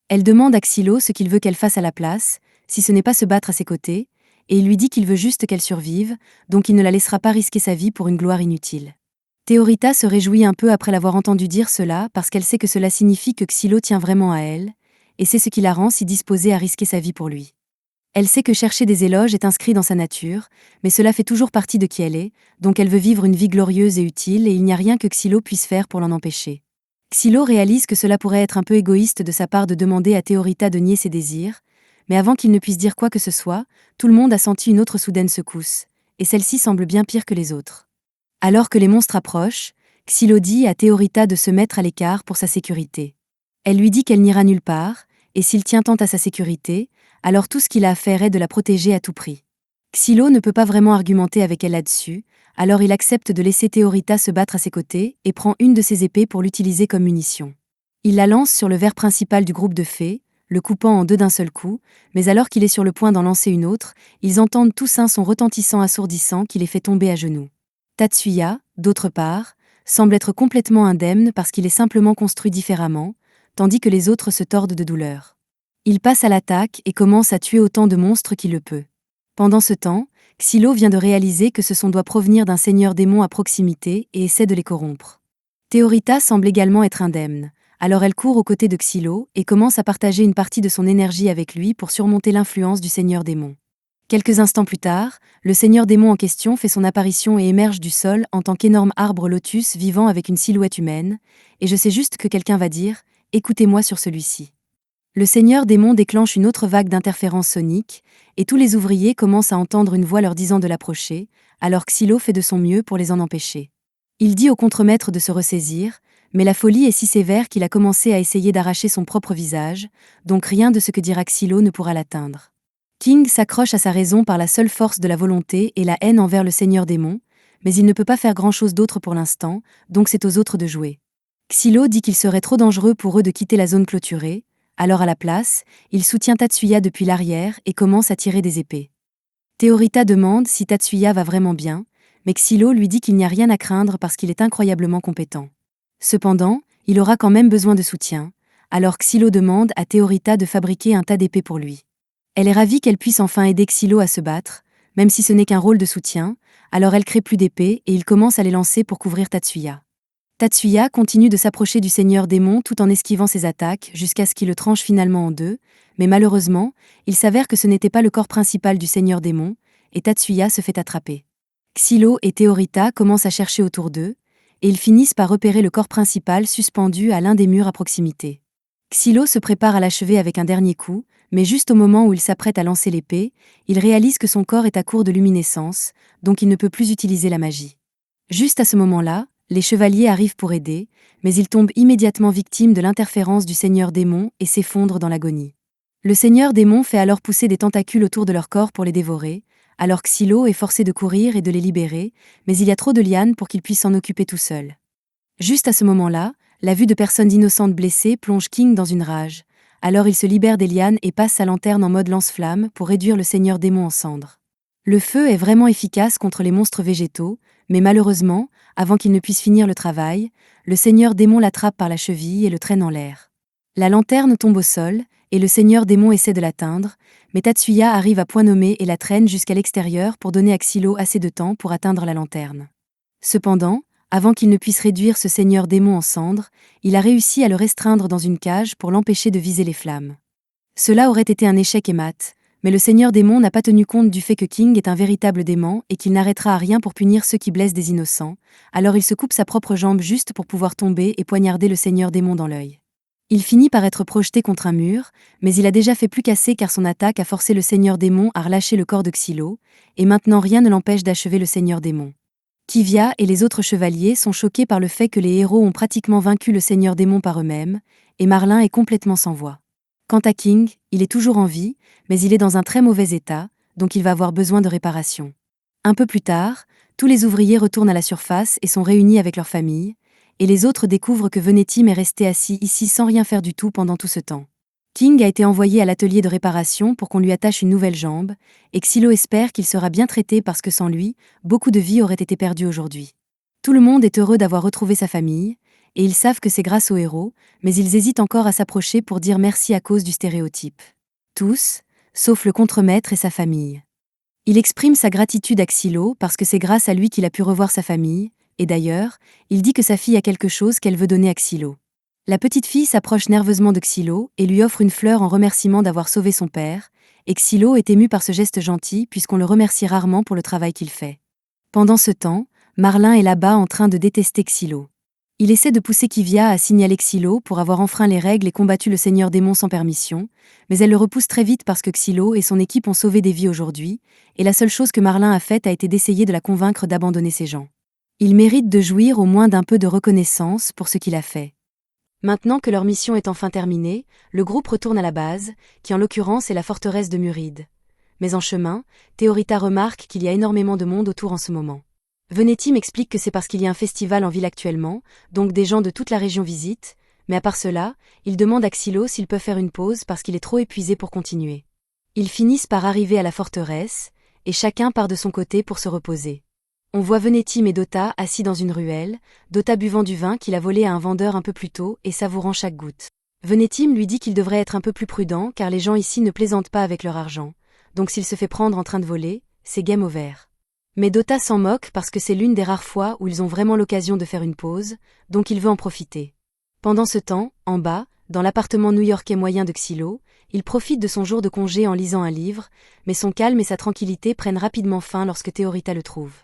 Elle demande à Xylo ce qu'il veut qu'elle fasse à la place, si ce n'est pas se battre à ses côtés, et il lui dit qu'il veut juste qu'elle survive, donc il ne la laissera pas risquer sa vie pour une gloire inutile. Théorita se réjouit un peu après l'avoir entendu dire cela parce qu'elle sait que cela signifie que Xylo tient vraiment à elle, et c'est ce qui la rend si disposée à risquer sa vie pour lui. Elle sait que chercher des éloges est inscrit dans sa nature, mais cela fait toujours partie de qui elle est, donc elle veut vivre une vie glorieuse et utile et il n'y a rien que Xylo puisse faire pour l'en empêcher. Xylo réalise que cela pourrait être un peu égoïste de sa part de demander à Théorita de nier ses désirs, mais avant qu'il ne puisse dire quoi que ce soit, tout le monde a senti une autre soudaine secousse, et celle-ci semble bien pire que les autres. Alors que les monstres approchent, Xylo dit à Théorita de se mettre à l'écart pour sa sécurité. Elle lui dit qu'elle n'ira nulle part, et s'il tient tant à sa sécurité, alors tout ce qu'il a à faire est de la protéger à tout prix. Xylo ne peut pas vraiment argumenter avec elle là-dessus, alors il accepte de laisser Théorita se battre à ses côtés et prend une de ses épées pour l'utiliser comme munition. Il la lance sur le ver principal du groupe de fées, le coupant en deux d'un seul coup, mais alors qu'il est sur le point d'en lancer une autre, ils entendent tous un son retentissant assourdissant qui les fait tomber à genoux. Tatsuya, d'autre part, semble être complètement indemne parce qu'il est simplement construit différemment, tandis que les autres se tordent de douleur. Il passe à l'attaque et commence à tuer autant de monstres qu'il le peut. Pendant ce temps, Xylo vient de réaliser que ce son doit provenir d'un seigneur démon à proximité et essaie de les corrompre. Théorita semble également être indemne, alors elle court aux côtés de Xylo et commence à partager une partie de son énergie avec lui pour surmonter l'influence du seigneur démon. Quelques instants plus tard, le seigneur démon en question fait son apparition et émerge du sol en tant qu'énorme arbre lotus vivant avec une silhouette humaine, et je sais juste que quelqu'un va dire « Écoutez-moi sur celui-ci ». Le seigneur démon déclenche une autre vague d'interférences soniques, et tous les ouvriers commencent à entendre une voix leur disant de l'approcher, alors Xylo fait de son mieux pour les en empêcher. Il dit au contremaître de se ressaisir, mais la folie est si sévère qu'il a commencé à essayer d'arracher son propre visage, donc rien de ce que dira Xylo ne pourra l'atteindre. King s'accroche à sa raison par la seule force de la volonté et la haine envers le seigneur démon, mais il ne peut pas faire grand-chose d'autre pour l'instant, donc c'est aux autres de jouer. Xylo dit qu'il serait trop dangereux pour eux de quitter la zone clôturée, alors à la place, il soutient Tatsuya depuis l'arrière et commence à tirer des épées. Théorita demande si Tatsuya va vraiment bien, mais Xylo lui dit qu'il n'y a rien à craindre parce qu'il est incroyablement compétent. Cependant, il aura quand même besoin de soutien, alors Xylo demande à Théorita de fabriquer un tas d'épées pour lui. Elle est ravie qu'elle puisse enfin aider Xylo à se battre, même si ce n'est qu'un rôle de soutien, alors elle crée plus d'épées et il commence à les lancer pour couvrir Tatsuya. Tatsuya continue de s'approcher du seigneur démon tout en esquivant ses attaques jusqu'à ce qu'il le tranche finalement en deux, mais malheureusement, il s'avère que ce n'était pas le corps principal du seigneur démon, et Tatsuya se fait attraper. Xylo et Théorita commencent à chercher autour d'eux, et ils finissent par repérer le corps principal suspendu à l'un des murs à proximité. Xylo se prépare à l'achever avec un dernier coup, mais juste au moment où il s'apprête à lancer l'épée, il réalise que son corps est à court de luminescence, donc il ne peut plus utiliser la magie. Juste à ce moment-là, les chevaliers arrivent pour aider, mais ils tombent immédiatement victimes de l'interférence du seigneur démon et s'effondrent dans l'agonie. Le seigneur démon fait alors pousser des tentacules autour de leur corps pour les dévorer, alors Xylo est forcé de courir et de les libérer, mais il y a trop de lianes pour qu'il puisse s'en occuper tout seul. Juste à ce moment-là, la vue de personnes innocentes blessées plonge King dans une rage, alors il se libère des lianes et passe sa lanterne en mode lance-flamme pour réduire le seigneur démon en cendres. Le feu est vraiment efficace contre les monstres végétaux, mais malheureusement, avant qu'il ne puisse finir le travail, le seigneur démon l'attrape par la cheville et le traîne en l'air. La lanterne tombe au sol, et le seigneur démon essaie de l'atteindre, mais Tatsuya arrive à point nommé et la traîne jusqu'à l'extérieur pour donner à Xylo assez de temps pour atteindre la lanterne. Cependant, avant qu'il ne puisse réduire ce seigneur démon en cendres, il a réussi à le restreindre dans une cage pour l'empêcher de viser les flammes. Cela aurait été un échec et mat, mais le seigneur démon n'a pas tenu compte du fait que King est un véritable démon et qu'il n'arrêtera à rien pour punir ceux qui blessent des innocents, alors il se coupe sa propre jambe juste pour pouvoir tomber et poignarder le seigneur démon dans l'œil. Il finit par être projeté contre un mur, mais il a déjà fait plus qu'assez car son attaque a forcé le seigneur démon à relâcher le corps de Xylo, et maintenant rien ne l'empêche d'achever le seigneur démon. Kivia et les autres chevaliers sont choqués par le fait que les héros ont pratiquement vaincu le seigneur démon par eux-mêmes, et Marlin est complètement sans voix. Quant à King, il est toujours en vie, mais il est dans un très mauvais état, donc il va avoir besoin de réparation. Un peu plus tard, Tous les ouvriers retournent à la surface et sont réunis avec leurs familles, et les autres découvrent que Venetim est resté assis ici sans rien faire du tout pendant tout ce temps. King a été envoyé à l'atelier de réparation pour qu'on lui attache une nouvelle jambe, et Xylo espère qu'il sera bien traité parce que sans lui, beaucoup de vies auraient été perdues aujourd'hui. Tout le monde est heureux d'avoir retrouvé sa famille, et ils savent que c'est grâce au héros, mais ils hésitent encore à s'approcher pour dire merci à cause du stéréotype. Tous, sauf le contremaître et sa famille. Il exprime sa gratitude à Xylo parce que c'est grâce à lui qu'il a pu revoir sa famille, et d'ailleurs, il dit que sa fille a quelque chose qu'elle veut donner à Xylo. La petite fille s'approche nerveusement de Xylo et lui offre une fleur en remerciement d'avoir sauvé son père, et Xylo est ému par ce geste gentil puisqu'on le remercie rarement pour le travail qu'il fait. Pendant ce temps, Marlin est là-bas en train de détester Xylo. Il essaie de pousser Kivia à signaler Xylo pour avoir enfreint les règles et combattu le seigneur démon sans permission, mais elle le repousse très vite parce que Xylo et son équipe ont sauvé des vies aujourd'hui, et la seule chose que Marlin a faite a été d'essayer de la convaincre d'abandonner ses gens. Il mérite de jouir au moins d'un peu de reconnaissance pour ce qu'il a fait. Maintenant que leur mission est enfin terminée, le groupe retourne à la base, qui en l'occurrence est la forteresse de Muride. Mais en chemin, Théorita remarque qu'il y a énormément de monde autour en ce moment. Venetim m'explique que c'est parce qu'il y a un festival en ville actuellement, donc des gens de toute la région visitent, mais à part cela, il demande à Xylo s'il peut faire une pause parce qu'il est trop épuisé pour continuer. Ils finissent par arriver à la forteresse, et chacun part de son côté pour se reposer. On voit Venetim et Dota assis dans une ruelle, Dota buvant du vin qu'il a volé à un vendeur un peu plus tôt et savourant chaque goutte. Venetim lui dit qu'il devrait être un peu plus prudent car les gens ici ne plaisantent pas avec leur argent, donc s'il se fait prendre en train de voler, c'est game over. Mais Dota s'en moque parce que c'est l'une des rares fois où ils ont vraiment l'occasion de faire une pause, donc il veut en profiter. Pendant ce temps, en bas, dans l'appartement new-yorkais moyen de Xylo, il profite de son jour de congé en lisant un livre, mais son calme et sa tranquillité prennent rapidement fin lorsque Théorita le trouve.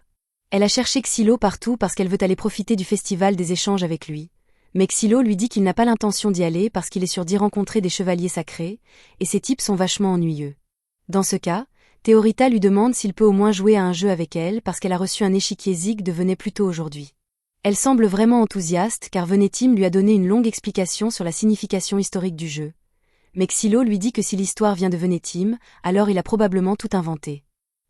Elle a cherché Xylo partout parce qu'elle veut aller profiter du festival des échanges avec lui, mais Xylo lui dit qu'il n'a pas l'intention d'y aller parce qu'il est sûr d'y rencontrer des chevaliers sacrés, et ces types sont vachement ennuyeux. Dans ce cas, Théorita lui demande s'il peut au moins jouer à un jeu avec elle parce qu'elle a reçu un échiquier Zig de Venet plus tôt aujourd'hui. Elle semble vraiment enthousiaste car Venetim lui a donné une longue explication sur la signification historique du jeu. Mais Xylo lui dit que si l'histoire vient de Venetim, alors il a probablement tout inventé.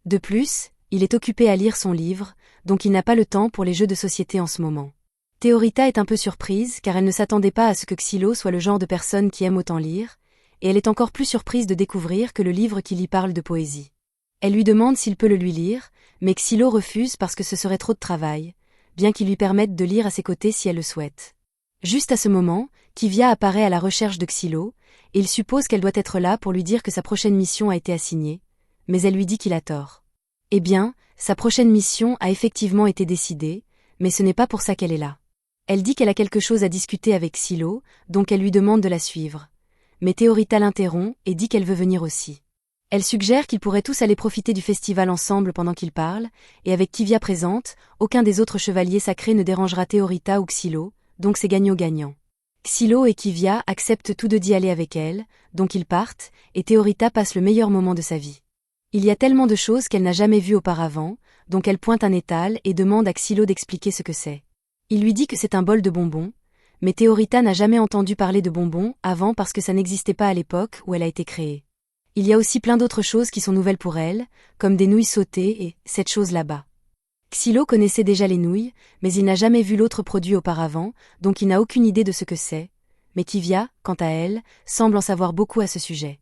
De plus, il est occupé à lire son livre, donc il n'a pas le temps pour les jeux de société en ce moment. Théorita est un peu surprise car elle ne s'attendait pas à ce que Xylo soit le genre de personne qui aime autant lire, et elle est encore plus surprise de découvrir que le livre qu'il y parle de poésie. Elle lui demande s'il peut le lui lire, mais Xylo refuse parce que ce serait trop de travail, bien qu'il lui permette de lire à ses côtés si elle le souhaite. Juste à ce moment, Kivia apparaît à la recherche de Xylo, et il suppose qu'elle doit être là pour lui dire que sa prochaine mission a été assignée, mais elle lui dit qu'il a tort. Eh bien, sa prochaine mission a effectivement été décidée, mais ce n'est pas pour ça qu'elle est là. Elle dit qu'elle a quelque chose à discuter avec Xylo, donc elle lui demande de la suivre. Mais Théorita l'interrompt et dit qu'elle veut venir aussi. Elle suggère qu'ils pourraient tous aller profiter du festival ensemble pendant qu'ils parlent, et avec Kivia présente, aucun des autres chevaliers sacrés ne dérangera Théorita ou Xylo, donc c'est gagnant-gagnant. Xylo et Kivia acceptent tous deux d'y aller avec elle, donc ils partent, et Théorita passe le meilleur moment de sa vie. Il y a tellement de choses qu'elle n'a jamais vues auparavant, donc elle pointe un étal et demande à Xylo d'expliquer ce que c'est. Il lui dit que c'est un bol de bonbons, mais Théorita n'a jamais entendu parler de bonbons avant parce que ça n'existait pas à l'époque où elle a été créée. Il y a aussi plein d'autres choses qui sont nouvelles pour elle, comme des nouilles sautées et cette chose là-bas. Xylo connaissait déjà les nouilles, mais il n'a jamais vu l'autre produit auparavant, donc il n'a aucune idée de ce que c'est, mais Kivia, quant à elle, semble en savoir beaucoup à ce sujet.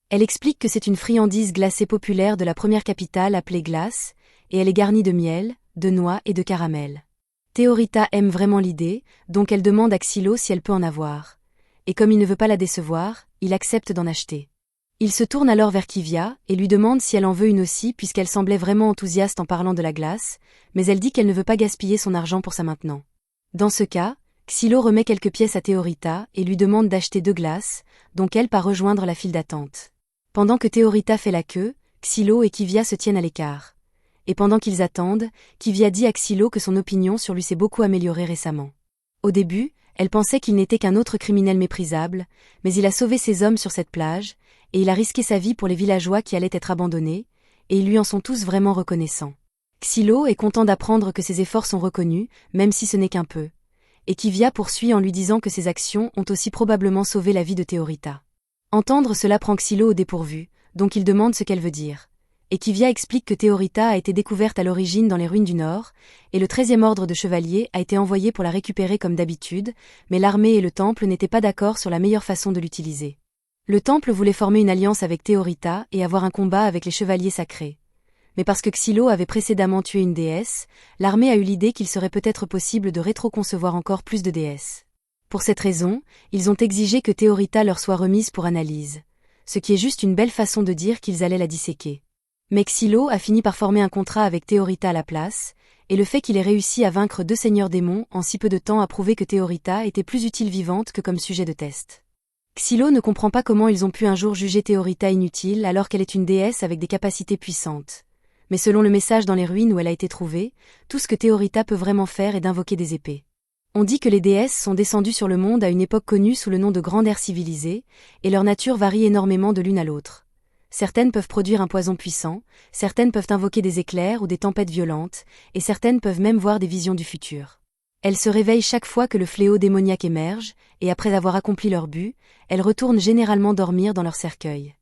Elle explique que c'est une friandise glacée populaire de la première capitale appelée glace, et elle est garnie de miel, de noix et de caramel. Théorita aime vraiment l'idée, donc elle demande à Xylo si elle peut en avoir. Et comme il ne veut pas la décevoir, il accepte d'en acheter. Il se tourne alors vers Kivia et lui demande si elle en veut une aussi puisqu'elle semblait vraiment enthousiaste en parlant de la glace, mais elle dit qu'elle ne veut pas gaspiller son argent pour ça maintenant. Dans ce cas, Xylo remet quelques pièces à Théorita et lui demande d'acheter 2 glaces, donc elle part rejoindre la file d'attente. Pendant que Théorita fait la queue, Xylo et Kivia se tiennent à l'écart. Et pendant qu'ils attendent, Kivia dit à Xylo que son opinion sur lui s'est beaucoup améliorée récemment. Au début, elle pensait qu'il n'était qu'un autre criminel méprisable, mais il a sauvé ses hommes sur cette plage, et il a risqué sa vie pour les villageois qui allaient être abandonnés, et ils lui en sont tous vraiment reconnaissants. Xylo est content d'apprendre que ses efforts sont reconnus, même si ce n'est qu'un peu. Et Kivia poursuit en lui disant que ses actions ont aussi probablement sauvé la vie de Théorita. Entendre cela prend Xylo au dépourvu, donc il demande ce qu'elle veut dire. Et Kivia explique que Théorita a été découverte à l'origine dans les ruines du Nord, et le 13e ordre de chevaliers a été envoyé pour la récupérer comme d'habitude, mais l'armée et le temple n'étaient pas d'accord sur la meilleure façon de l'utiliser. Le temple voulait former une alliance avec Théorita et avoir un combat avec les chevaliers sacrés. Mais parce que Xylo avait précédemment tué une déesse, l'armée a eu l'idée qu'il serait peut-être possible de rétro-concevoir encore plus de déesses. Pour cette raison, ils ont exigé que Théorita leur soit remise pour analyse, ce qui est juste une belle façon de dire qu'ils allaient la disséquer. Mais Xylo a fini par former un contrat avec Théorita à la place, et le fait qu'il ait réussi à vaincre 2 seigneurs démons en si peu de temps a prouvé que Théorita était plus utile vivante que comme sujet de test. Xylo ne comprend pas comment ils ont pu un jour juger Théorita inutile alors qu'elle est une déesse avec des capacités puissantes. Mais selon le message dans les ruines où elle a été trouvée, tout ce que Théorita peut vraiment faire est d'invoquer des épées. On dit que les déesses sont descendues sur le monde à une époque connue sous le nom de Grande Ère civilisée, et leur nature varie énormément de l'une à l'autre. Certaines peuvent produire un poison puissant, certaines peuvent invoquer des éclairs ou des tempêtes violentes, et certaines peuvent même voir des visions du futur. Elles se réveillent chaque fois que le fléau démoniaque émerge, et après avoir accompli leur but, elles retournent généralement dormir dans leur cercueil.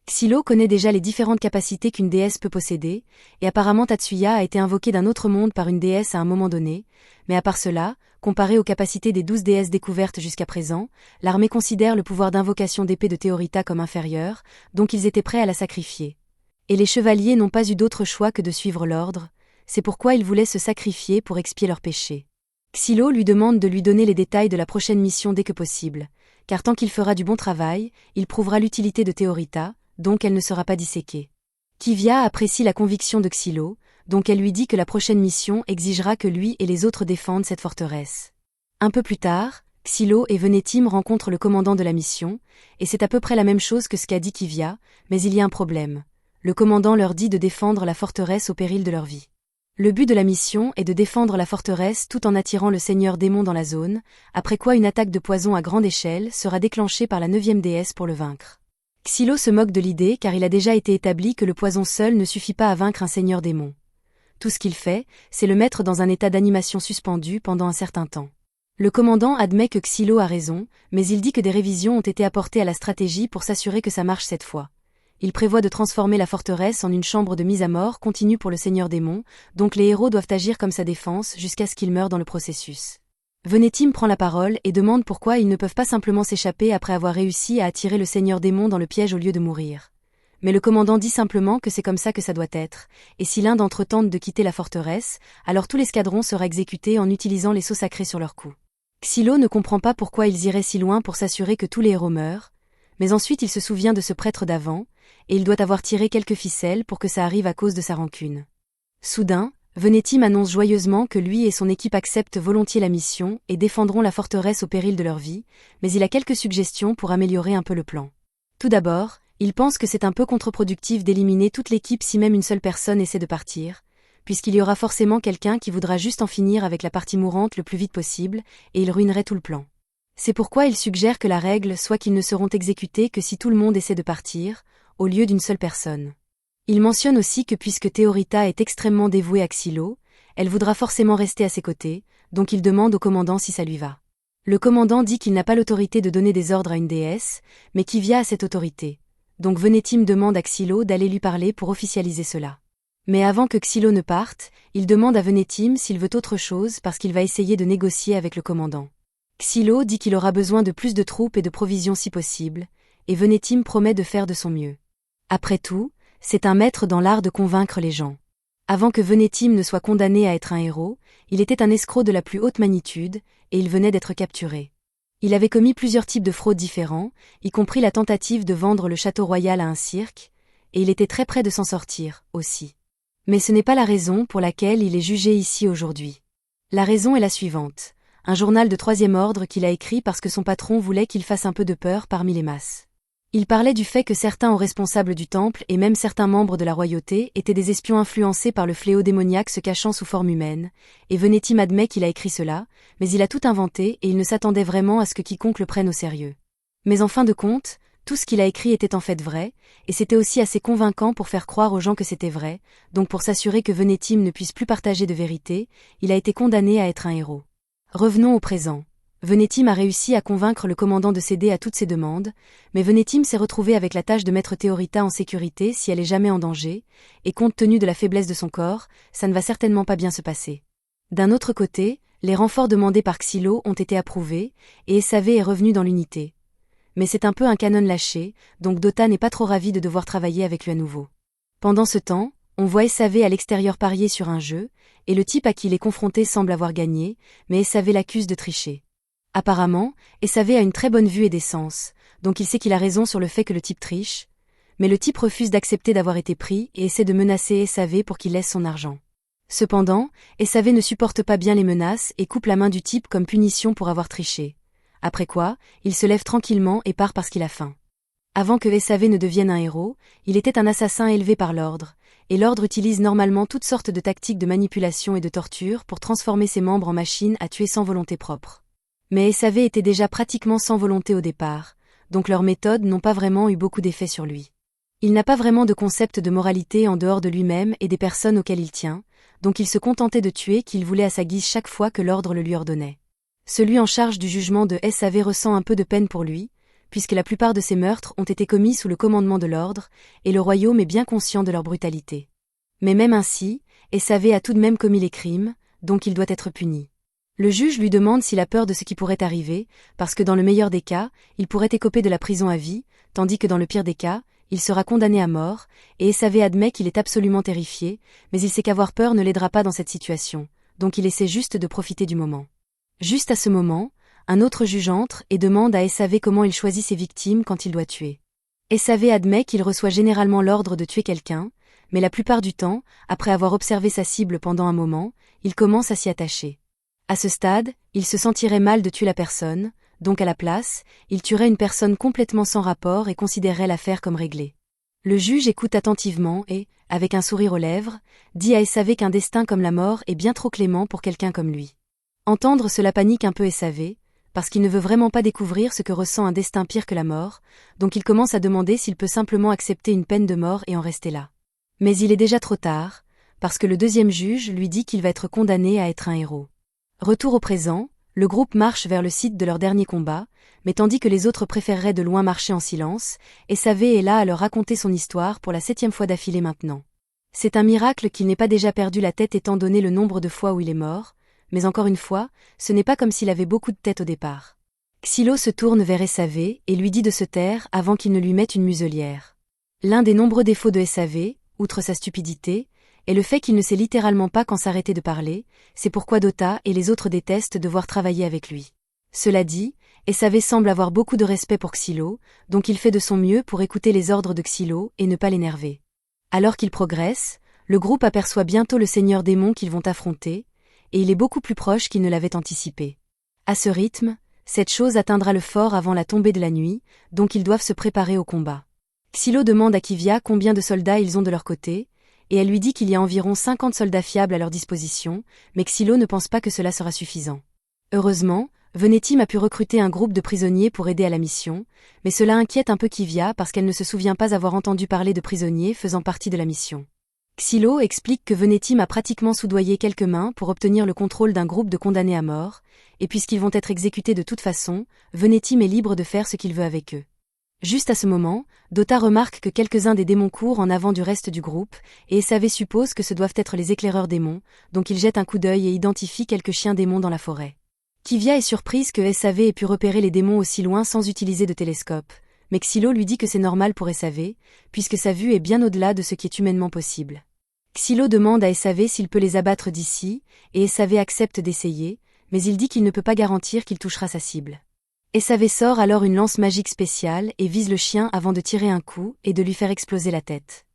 Xylo connaît déjà les différentes capacités qu'une déesse peut posséder, et apparemment Tatsuya a été invoqué d'un autre monde par une déesse à un moment donné, mais à part cela, comparé aux capacités des 12 déesses découvertes jusqu'à présent, l'armée considère le pouvoir d'invocation d'épée de Théorita comme inférieur, donc ils étaient prêts à la sacrifier. Et les chevaliers n'ont pas eu d'autre choix que de suivre l'ordre, c'est pourquoi ils voulaient se sacrifier pour expier leurs péchés. Xylo lui demande de lui donner les détails de la prochaine mission dès que possible, car tant qu'il fera du bon travail, il prouvera l'utilité de Théorita, donc elle ne sera pas disséquée. Kivia apprécie la conviction de Xylo, donc elle lui dit que la prochaine mission exigera que lui et les autres défendent cette forteresse. Un peu plus tard, Xylo et Venetim rencontrent le commandant de la mission, et c'est à peu près la même chose que ce qu'a dit Kivia, mais il y a un problème. Le commandant leur dit de défendre la forteresse au péril de leur vie. Le but de la mission est de défendre la forteresse tout en attirant le seigneur démon dans la zone, après quoi une attaque de poison à grande échelle sera déclenchée par la 9e déesse pour le vaincre. Xylo se moque de l'idée car il a déjà été établi que le poison seul ne suffit pas à vaincre un seigneur démon. Tout ce qu'il fait, c'est le mettre dans un état d'animation suspendu pendant un certain temps. Le commandant admet que Xylo a raison, mais il dit que des révisions ont été apportées à la stratégie pour s'assurer que ça marche cette fois. Il prévoit de transformer la forteresse en une chambre de mise à mort continue pour le seigneur démon, donc les héros doivent agir comme sa défense jusqu'à ce qu'il meure dans le processus. Venetim prend la parole et demande pourquoi ils ne peuvent pas simplement s'échapper après avoir réussi à attirer le seigneur démon dans le piège au lieu de mourir. Mais le commandant dit simplement que c'est comme ça que ça doit être, et si l'un d'entre eux tente de quitter la forteresse, alors tout l'escadron sera exécuté en utilisant les sceaux sacrés sur leur cou. Xylo ne comprend pas pourquoi ils iraient si loin pour s'assurer que tous les héros meurent, mais ensuite il se souvient de ce prêtre d'avant, et il doit avoir tiré quelques ficelles pour que ça arrive à cause de sa rancune. Soudain, Venetim annonce joyeusement que lui et son équipe acceptent volontiers la mission et défendront la forteresse au péril de leur vie, mais il a quelques suggestions pour améliorer un peu le plan. Tout d'abord, il pense que c'est un peu contre-productif d'éliminer toute l'équipe si même une seule personne essaie de partir, puisqu'il y aura forcément quelqu'un qui voudra juste en finir avec la partie mourante le plus vite possible, et il ruinerait tout le plan. C'est pourquoi il suggère que la règle soit qu'ils ne seront exécutés que si tout le monde essaie de partir, au lieu d'une seule personne. Il mentionne aussi que puisque Théorita est extrêmement dévouée à Xylo, elle voudra forcément rester à ses côtés, donc il demande au commandant si ça lui va. Le commandant dit qu'il n'a pas l'autorité de donner des ordres à une déesse, mais Kivia a cette autorité. Donc Venetim demande à Xylo d'aller lui parler pour officialiser cela. Mais avant que Xylo ne parte, il demande à Venetim s'il veut autre chose parce qu'il va essayer de négocier avec le commandant. Xylo dit qu'il aura besoin de plus de troupes et de provisions si possible, et Venetim promet de faire de son mieux. Après tout, c'est un maître dans l'art de convaincre les gens. Avant que Venetim ne soit condamné à être un héros, il était un escroc de la plus haute magnitude, et il venait d'être capturé. Il avait commis plusieurs types de fraudes différents, y compris la tentative de vendre le château royal à un cirque, et il était très près de s'en sortir, aussi. Mais ce n'est pas la raison pour laquelle il est jugé ici aujourd'hui. La raison est la suivante. Un journal de 3e ordre qu'il a écrit parce que son patron voulait qu'il fasse un peu de peur parmi les masses. Il parlait du fait que certains hauts responsables du temple et même certains membres de la royauté étaient des espions influencés par le fléau démoniaque se cachant sous forme humaine, et Venetim admet qu'il a écrit cela, mais il a tout inventé et il ne s'attendait vraiment à ce que quiconque le prenne au sérieux. Mais en fin de compte, tout ce qu'il a écrit était en fait vrai, et c'était aussi assez convaincant pour faire croire aux gens que c'était vrai, donc pour s'assurer que Venetim ne puisse plus partager de vérité, il a été condamné à être un héros. Revenons au présent. Venetim a réussi à convaincre le commandant de céder à toutes ses demandes, mais Venetim s'est retrouvé avec la tâche de mettre Theorita en sécurité si elle est jamais en danger, et compte tenu de la faiblesse de son corps, ça ne va certainement pas bien se passer. D'un autre côté, les renforts demandés par Xylo ont été approuvés, et SAV est revenu dans l'unité. Mais c'est un peu un canon lâché, donc Dota n'est pas trop ravi de devoir travailler avec lui à nouveau. Pendant ce temps, on voit SAV à l'extérieur parier sur un jeu, et le type à qui il est confronté semble avoir gagné, mais SAV l'accuse de tricher. Apparemment, SAV a une très bonne vue et des sens, donc il sait qu'il a raison sur le fait que le type triche, mais le type refuse d'accepter d'avoir été pris et essaie de menacer SAV pour qu'il laisse son argent. Cependant, SAV ne supporte pas bien les menaces et coupe la main du type comme punition pour avoir triché. Après quoi, il se lève tranquillement et part parce qu'il a faim. Avant que SAV ne devienne un héros, il était un assassin élevé par l'ordre, et l'ordre utilise normalement toutes sortes de tactiques de manipulation et de torture pour transformer ses membres en machines à tuer sans volonté propre. Mais SAV était déjà pratiquement sans volonté au départ, donc leurs méthodes n'ont pas vraiment eu beaucoup d'effet sur lui. Il n'a pas vraiment de concept de moralité en dehors de lui-même et des personnes auxquelles il tient, donc il se contentait de tuer qu'il voulait à sa guise chaque fois que l'ordre le lui ordonnait. Celui en charge du jugement de SAV ressent un peu de peine pour lui, puisque la plupart de ces meurtres ont été commis sous le commandement de l'ordre, et le royaume est bien conscient de leur brutalité. Mais même ainsi, SAV a tout de même commis les crimes, donc il doit être puni. Le juge lui demande s'il a peur de ce qui pourrait arriver, parce que dans le meilleur des cas, il pourrait écoper de la prison à vie, tandis que dans le pire des cas, il sera condamné à mort, et SAV admet qu'il est absolument terrifié, mais il sait qu'avoir peur ne l'aidera pas dans cette situation, donc il essaie juste de profiter du moment. Juste à ce moment, un autre juge entre et demande à SAV comment il choisit ses victimes quand il doit tuer. SAV admet qu'il reçoit généralement l'ordre de tuer quelqu'un, mais la plupart du temps, après avoir observé sa cible pendant un moment, il commence à s'y attacher. À ce stade, il se sentirait mal de tuer la personne, donc à la place, il tuerait une personne complètement sans rapport et considérerait l'affaire comme réglée. Le juge écoute attentivement et, avec un sourire aux lèvres, dit à SAV qu'un destin comme la mort est bien trop clément pour quelqu'un comme lui. Entendre cela panique un peu SAV, parce qu'il ne veut vraiment pas découvrir ce que ressent un destin pire que la mort, donc il commence à demander s'il peut simplement accepter une peine de mort et en rester là. Mais il est déjà trop tard, parce que le deuxième juge lui dit qu'il va être condamné à être un héros. Retour au présent, le groupe marche vers le site de leur dernier combat, mais tandis que les autres préféreraient de loin marcher en silence, SAV est là à leur raconter son histoire pour la 7e fois d'affilée maintenant. C'est un miracle qu'il n'ait pas déjà perdu la tête étant donné le nombre de fois où il est mort, mais encore une fois, ce n'est pas comme s'il avait beaucoup de tête au départ. Xylo se tourne vers SAV et lui dit de se taire avant qu'il ne lui mette une muselière. L'un des nombreux défauts de SAV, outre sa stupidité, est le fait qu'il ne sait littéralement pas quand s'arrêter de parler, c'est pourquoi Dota et les autres détestent devoir travailler avec lui. Cela dit, SAV semble avoir beaucoup de respect pour Xylo, donc il fait de son mieux pour écouter les ordres de Xylo et ne pas l'énerver. Alors qu'il progresse, le groupe aperçoit bientôt le seigneur démon qu'ils vont affronter, et il est beaucoup plus proche qu'il ne l'avait anticipé. À ce rythme, cette chose atteindra le fort avant la tombée de la nuit, donc ils doivent se préparer au combat. Xylo demande à Kivia combien de soldats ils ont de leur côté, et elle lui dit qu'il y a environ 50 soldats fiables à leur disposition, mais Xylo ne pense pas que cela sera suffisant. Heureusement, Venetim a pu recruter un groupe de prisonniers pour aider à la mission, mais cela inquiète un peu Kivia parce qu'elle ne se souvient pas avoir entendu parler de prisonniers faisant partie de la mission. Xylo explique que Venetim a pratiquement soudoyé quelques mains pour obtenir le contrôle d'un groupe de condamnés à mort, et puisqu'ils vont être exécutés de toute façon, Venetim est libre de faire ce qu'il veut avec eux. Juste à ce moment, Dota remarque que quelques-uns des démons courent en avant du reste du groupe, et SAV suppose que ce doivent être les éclaireurs démons, donc il jette un coup d'œil et identifie quelques chiens démons dans la forêt. Kivia est surprise que SAV ait pu repérer les démons aussi loin sans utiliser de télescope, mais Xylo lui dit que c'est normal pour SAV, puisque sa vue est bien au-delà de ce qui est humainement possible. Xylo demande à SAV s'il peut les abattre d'ici, et SAV accepte d'essayer, mais il dit qu'il ne peut pas garantir qu'il touchera sa cible. SAV sort alors une lance magique spéciale et vise le chien avant de tirer un coup et de lui faire exploser la tête.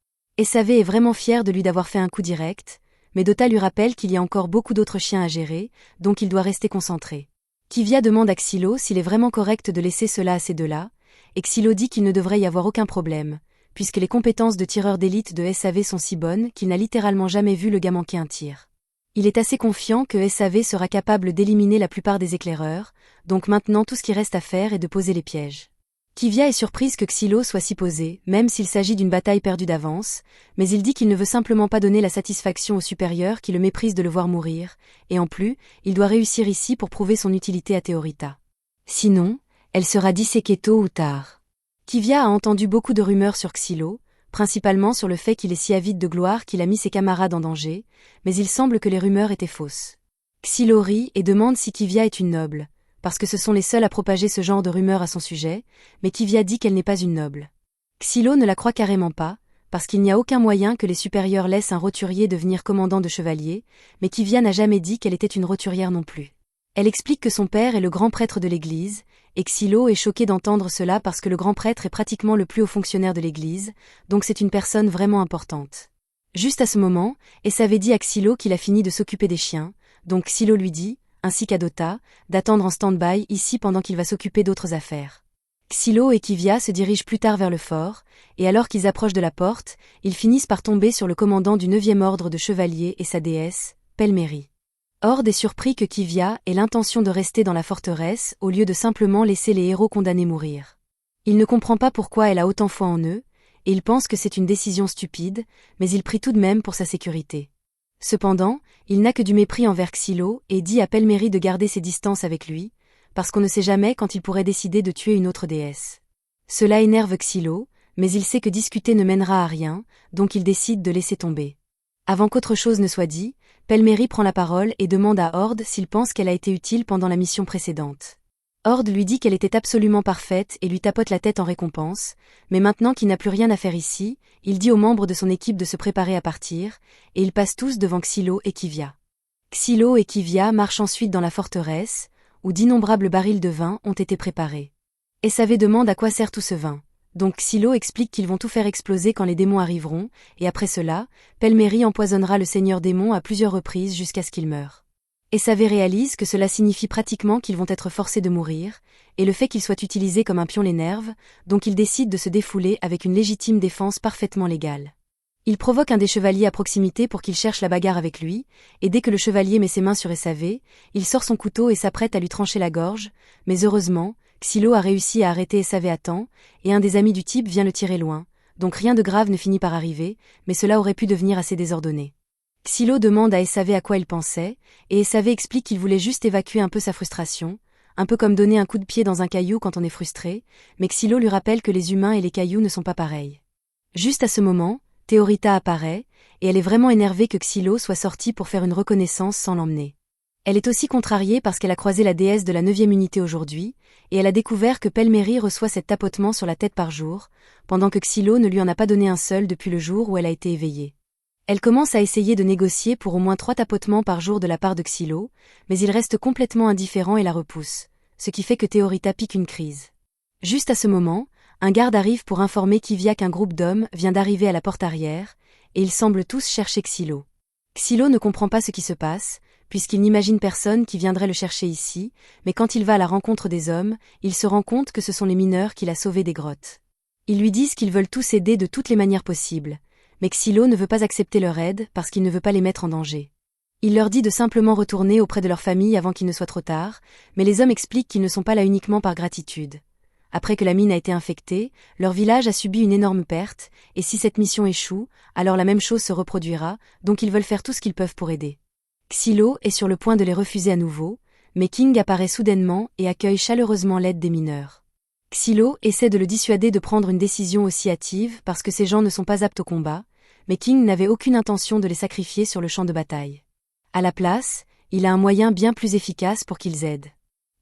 SAV est vraiment fier de lui d'avoir fait un coup direct, mais Dota lui rappelle qu'il y a encore beaucoup d'autres chiens à gérer, donc il doit rester concentré. Kivia demande à Xylo s'il est vraiment correct de laisser cela à ces deux-là, et Xylo dit qu'il ne devrait y avoir aucun problème, puisque les compétences de tireur d'élite de SAV sont si bonnes qu'il n'a littéralement jamais vu le gars manquer un tir. Il est assez confiant que SAV sera capable d'éliminer la plupart des éclaireurs, donc maintenant tout ce qui reste à faire est de poser les pièges. Kivia est surprise que Xylo soit si posé, même s'il s'agit d'une bataille perdue d'avance, mais il dit qu'il ne veut simplement pas donner la satisfaction aux supérieurs qui le méprisent de le voir mourir, et en plus, il doit réussir ici pour prouver son utilité à Théorita. Sinon, elle sera disséquée tôt ou tard. Kivia a entendu beaucoup de rumeurs sur Xylo, principalement sur le fait qu'il est si avide de gloire qu'il a mis ses camarades en danger, mais il semble que les rumeurs étaient fausses. Xylo rit et demande si Kivia est une noble, parce que ce sont les seuls à propager ce genre de rumeurs à son sujet, mais Kivia dit qu'elle n'est pas une noble. Xylo ne la croit carrément pas, parce qu'il n'y a aucun moyen que les supérieurs laissent un roturier devenir commandant de chevalier, mais Kivia n'a jamais dit qu'elle était une roturière non plus. Elle explique que son père est le grand prêtre de l'église, et Xylo est choqué d'entendre cela parce que le grand prêtre est pratiquement le plus haut fonctionnaire de l'église, donc c'est une personne vraiment importante. Juste à ce moment, Esavé dit à Xylo qu'il a fini de s'occuper des chiens, donc Xylo lui dit, ainsi qu'à Dota, d'attendre en stand-by ici pendant qu'il va s'occuper d'autres affaires. Xylo et Kivia se dirigent plus tard vers le fort, et alors qu'ils approchent de la porte, ils finissent par tomber sur le commandant du 9e ordre de chevaliers et sa déesse, Pelmérie. Ord est surpris que Kivia ait l'intention de rester dans la forteresse au lieu de simplement laisser les héros condamnés mourir. Il ne comprend pas pourquoi elle a autant foi en eux, et il pense que c'est une décision stupide, mais il prie tout de même pour sa sécurité. Cependant, il n'a que du mépris envers Xylo et dit à Pelmérie de garder ses distances avec lui, parce qu'on ne sait jamais quand il pourrait décider de tuer une autre déesse. Cela énerve Xylo, mais il sait que discuter ne mènera à rien, donc il décide de laisser tomber. Avant qu'autre chose ne soit dit, Pelmérie prend la parole et demande à Ord s'il pense qu'elle a été utile pendant la mission précédente. Ord lui dit qu'elle était absolument parfaite et lui tapote la tête en récompense, mais maintenant qu'il n'a plus rien à faire ici, il dit aux membres de son équipe de se préparer à partir, et ils passent tous devant Xylo et Kivia. Xylo et Kivia marchent ensuite dans la forteresse, où d'innombrables barils de vin ont été préparés. Esavé demande à quoi sert tout ce vin. Donc Xylo explique qu'ils vont tout faire exploser quand les démons arriveront, et après cela, Pelmérie empoisonnera le seigneur démon à plusieurs reprises jusqu'à ce qu'il meure. Esavé réalise que cela signifie pratiquement qu'ils vont être forcés de mourir, et le fait qu'ils soient utilisés comme un pion l'énerve, donc il décide de se défouler avec une légitime défense parfaitement légale. Il provoque un des chevaliers à proximité pour qu'il cherche la bagarre avec lui, et dès que le chevalier met ses mains sur Esavé, il sort son couteau et s'apprête à lui trancher la gorge, mais heureusement, Xylo a réussi à arrêter Esavé à temps, et un des amis du type vient le tirer loin, donc rien de grave ne finit par arriver, mais cela aurait pu devenir assez désordonné. Xylo demande à Esavé à quoi il pensait, et Esavé explique qu'il voulait juste évacuer un peu sa frustration, un peu comme donner un coup de pied dans un caillou quand on est frustré, mais Xylo lui rappelle que les humains et les cailloux ne sont pas pareils. Juste à ce moment, Théorita apparaît, et elle est vraiment énervée que Xylo soit sorti pour faire une reconnaissance sans l'emmener. Elle est aussi contrariée parce qu'elle a croisé la déesse de la 9e unité aujourd'hui, et elle a découvert que Pelmérie reçoit cet tapotement sur la tête par jour, pendant que Xylo ne lui en a pas donné un seul depuis le jour où elle a été éveillée. Elle commence à essayer de négocier pour au moins 3 tapotements par jour de la part de Xylo, mais il reste complètement indifférent et la repousse, ce qui fait que Théorita pique une crise. Juste à ce moment, un garde arrive pour informer Kivia qu'un groupe d'hommes vient d'arriver à la porte arrière, et ils semblent tous chercher Xylo. Xylo ne comprend pas ce qui se passe, puisqu'il n'imagine personne qui viendrait le chercher ici, mais quand il va à la rencontre des hommes, il se rend compte que ce sont les mineurs qu'il a sauvés des grottes. Ils lui disent qu'ils veulent tous aider de toutes les manières possibles, mais Xylo ne veut pas accepter leur aide parce qu'il ne veut pas les mettre en danger. Il leur dit de simplement retourner auprès de leur famille avant qu'il ne soit trop tard, mais les hommes expliquent qu'ils ne sont pas là uniquement par gratitude. Après que la mine a été infectée, leur village a subi une énorme perte, et si cette mission échoue, alors la même chose se reproduira, donc ils veulent faire tout ce qu'ils peuvent pour aider. Xylo est sur le point de les refuser à nouveau, mais King apparaît soudainement et accueille chaleureusement l'aide des mineurs. Xylo essaie de le dissuader de prendre une décision aussi hâtive parce que ces gens ne sont pas aptes au combat, mais King n'avait aucune intention de les sacrifier sur le champ de bataille. À la place, il a un moyen bien plus efficace pour qu'ils aident.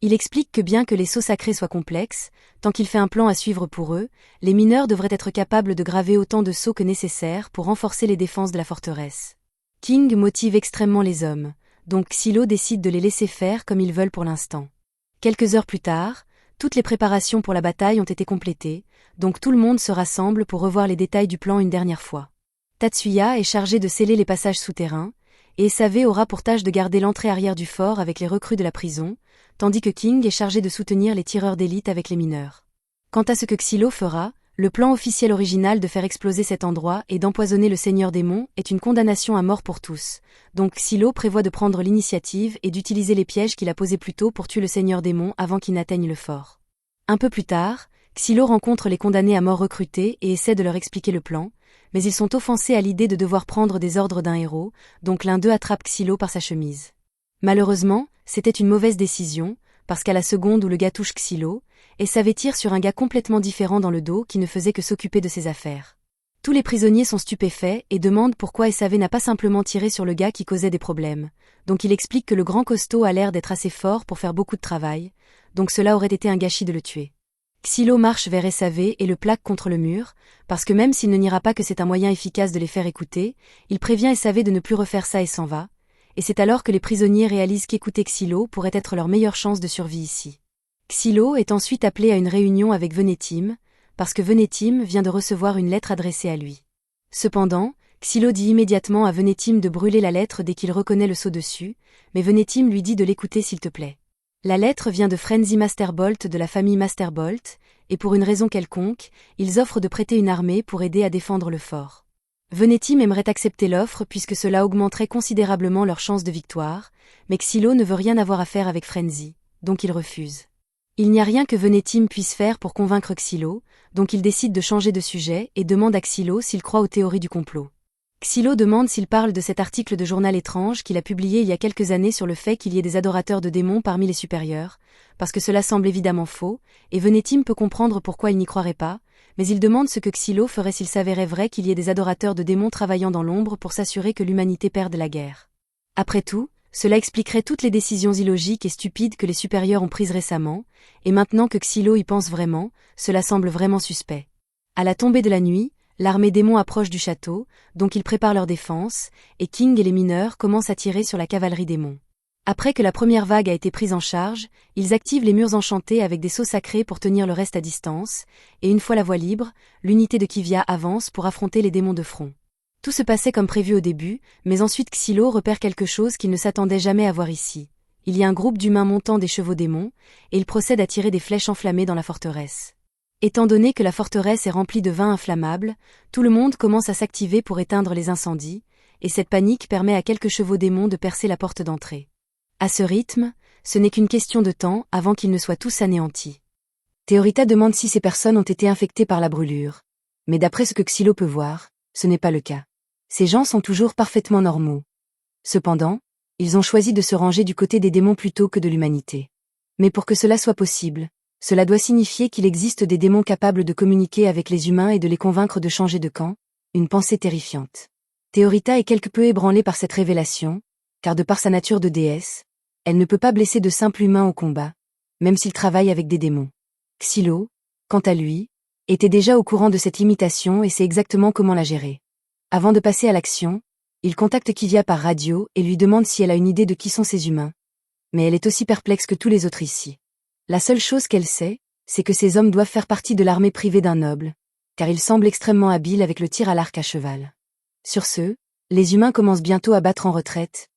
Il explique que bien que les sceaux sacrés soient complexes, tant qu'il fait un plan à suivre pour eux, les mineurs devraient être capables de graver autant de sceaux que nécessaire pour renforcer les défenses de la forteresse. King motive extrêmement les hommes, donc Xylo décide de les laisser faire comme ils veulent pour l'instant. Quelques heures plus tard, toutes les préparations pour la bataille ont été complétées, donc tout le monde se rassemble pour revoir les détails du plan une dernière fois. Tatsuya est chargé de sceller les passages souterrains, et Esavé aura pour tâche de garder l'entrée arrière du fort avec les recrues de la prison, tandis que King est chargé de soutenir les tireurs d'élite avec les mineurs. Quant à ce que Xylo fera, le plan officiel original de faire exploser cet endroit et d'empoisonner le seigneur démon est une condamnation à mort pour tous, donc Xylo prévoit de prendre l'initiative et d'utiliser les pièges qu'il a posés plus tôt pour tuer le seigneur démon avant qu'il n'atteigne le fort. Un peu plus tard, Xylo rencontre les condamnés à mort recrutés et essaie de leur expliquer le plan, mais ils sont offensés à l'idée de devoir prendre des ordres d'un héros, donc l'un d'eux attrape Xylo par sa chemise. Malheureusement, c'était une mauvaise décision, parce qu'à la seconde où le gars touche Xylo, et s'avait sur un gars complètement différent dans le dos qui ne faisait que s'occuper de ses affaires. Tous les prisonniers sont stupéfaits et demandent pourquoi SAV n'a pas simplement tiré sur le gars qui causait des problèmes, donc il explique que le grand costaud a l'air d'être assez fort pour faire beaucoup de travail, donc cela aurait été un gâchis de le tuer. Xylo marche vers SAV et le plaque contre le mur, parce que même s'il ne niera pas que c'est un moyen efficace de les faire écouter, il prévient SAV de ne plus refaire ça et s'en va, et c'est alors que les prisonniers réalisent qu'écouter Xylo pourrait être leur meilleure chance de survie ici. Xylo est ensuite appelé à une réunion avec Venetim, parce que Venetim vient de recevoir une lettre adressée à lui. Cependant, Xylo dit immédiatement à Venetim de brûler la lettre dès qu'il reconnaît le sceau dessus, mais Venetim lui dit de l'écouter s'il te plaît. La lettre vient de Frenzy Masterbolt de la famille Masterbolt, et pour une raison quelconque, ils offrent de prêter une armée pour aider à défendre le fort. Venetim aimerait accepter l'offre puisque cela augmenterait considérablement leurs chances de victoire, mais Xylo ne veut rien avoir à faire avec Frenzy, donc il refuse. Il n'y a rien que Venetim puisse faire pour convaincre Xylo, donc il décide de changer de sujet et demande à Xylo s'il croit aux théories du complot. Xylo demande s'il parle de cet article de journal étrange qu'il a publié il y a quelques années sur le fait qu'il y ait des adorateurs de démons parmi les supérieurs, parce que cela semble évidemment faux, et Venetim peut comprendre pourquoi il n'y croirait pas, mais il demande ce que Xylo ferait s'il s'avérait vrai qu'il y ait des adorateurs de démons travaillant dans l'ombre pour s'assurer que l'humanité perde la guerre. Après tout, cela expliquerait toutes les décisions illogiques et stupides que les supérieurs ont prises récemment, et maintenant que Xylo y pense vraiment, cela semble vraiment suspect. À la tombée de la nuit, l'armée démon approche du château, donc ils préparent leur défense, et King et les mineurs commencent à tirer sur la cavalerie démon. Après que la première vague a été prise en charge, ils activent les murs enchantés avec des sceaux sacrés pour tenir le reste à distance, et une fois la voie libre, l'unité de Kivia avance pour affronter les démons de front. Tout se passait comme prévu au début, mais ensuite Xylo repère quelque chose qu'il ne s'attendait jamais à voir ici. Il y a un groupe d'humains montant des chevaux démons, et ils procèdent à tirer des flèches enflammées dans la forteresse. Étant donné que la forteresse est remplie de vin inflammable, tout le monde commence à s'activer pour éteindre les incendies, et cette panique permet à quelques chevaux démons de percer la porte d'entrée. À ce rythme, ce n'est qu'une question de temps avant qu'ils ne soient tous anéantis. Théorita demande si ces personnes ont été infectées par la brûlure. Mais d'après ce que Xylo peut voir, ce n'est pas le cas. Ces gens sont toujours parfaitement normaux. Cependant, ils ont choisi de se ranger du côté des démons plutôt que de l'humanité. Mais pour que cela soit possible, cela doit signifier qu'il existe des démons capables de communiquer avec les humains et de les convaincre de changer de camp, une pensée terrifiante. Théorita est quelque peu ébranlée par cette révélation, car de par sa nature de déesse, elle ne peut pas blesser de simples humains au combat, même s'ils travaillent avec des démons. Xylo, quant à lui, était déjà au courant de cette limitation et sait exactement comment la gérer. Avant de passer à l'action, il contacte Kivia par radio et lui demande si elle a une idée de qui sont ces humains. Mais elle est aussi perplexe que tous les autres ici. La seule chose qu'elle sait, c'est que ces hommes doivent faire partie de l'armée privée d'un noble, car ils semblent extrêmement habiles avec le tir à l'arc à cheval. Sur ce, les humains commencent bientôt à battre en retraite,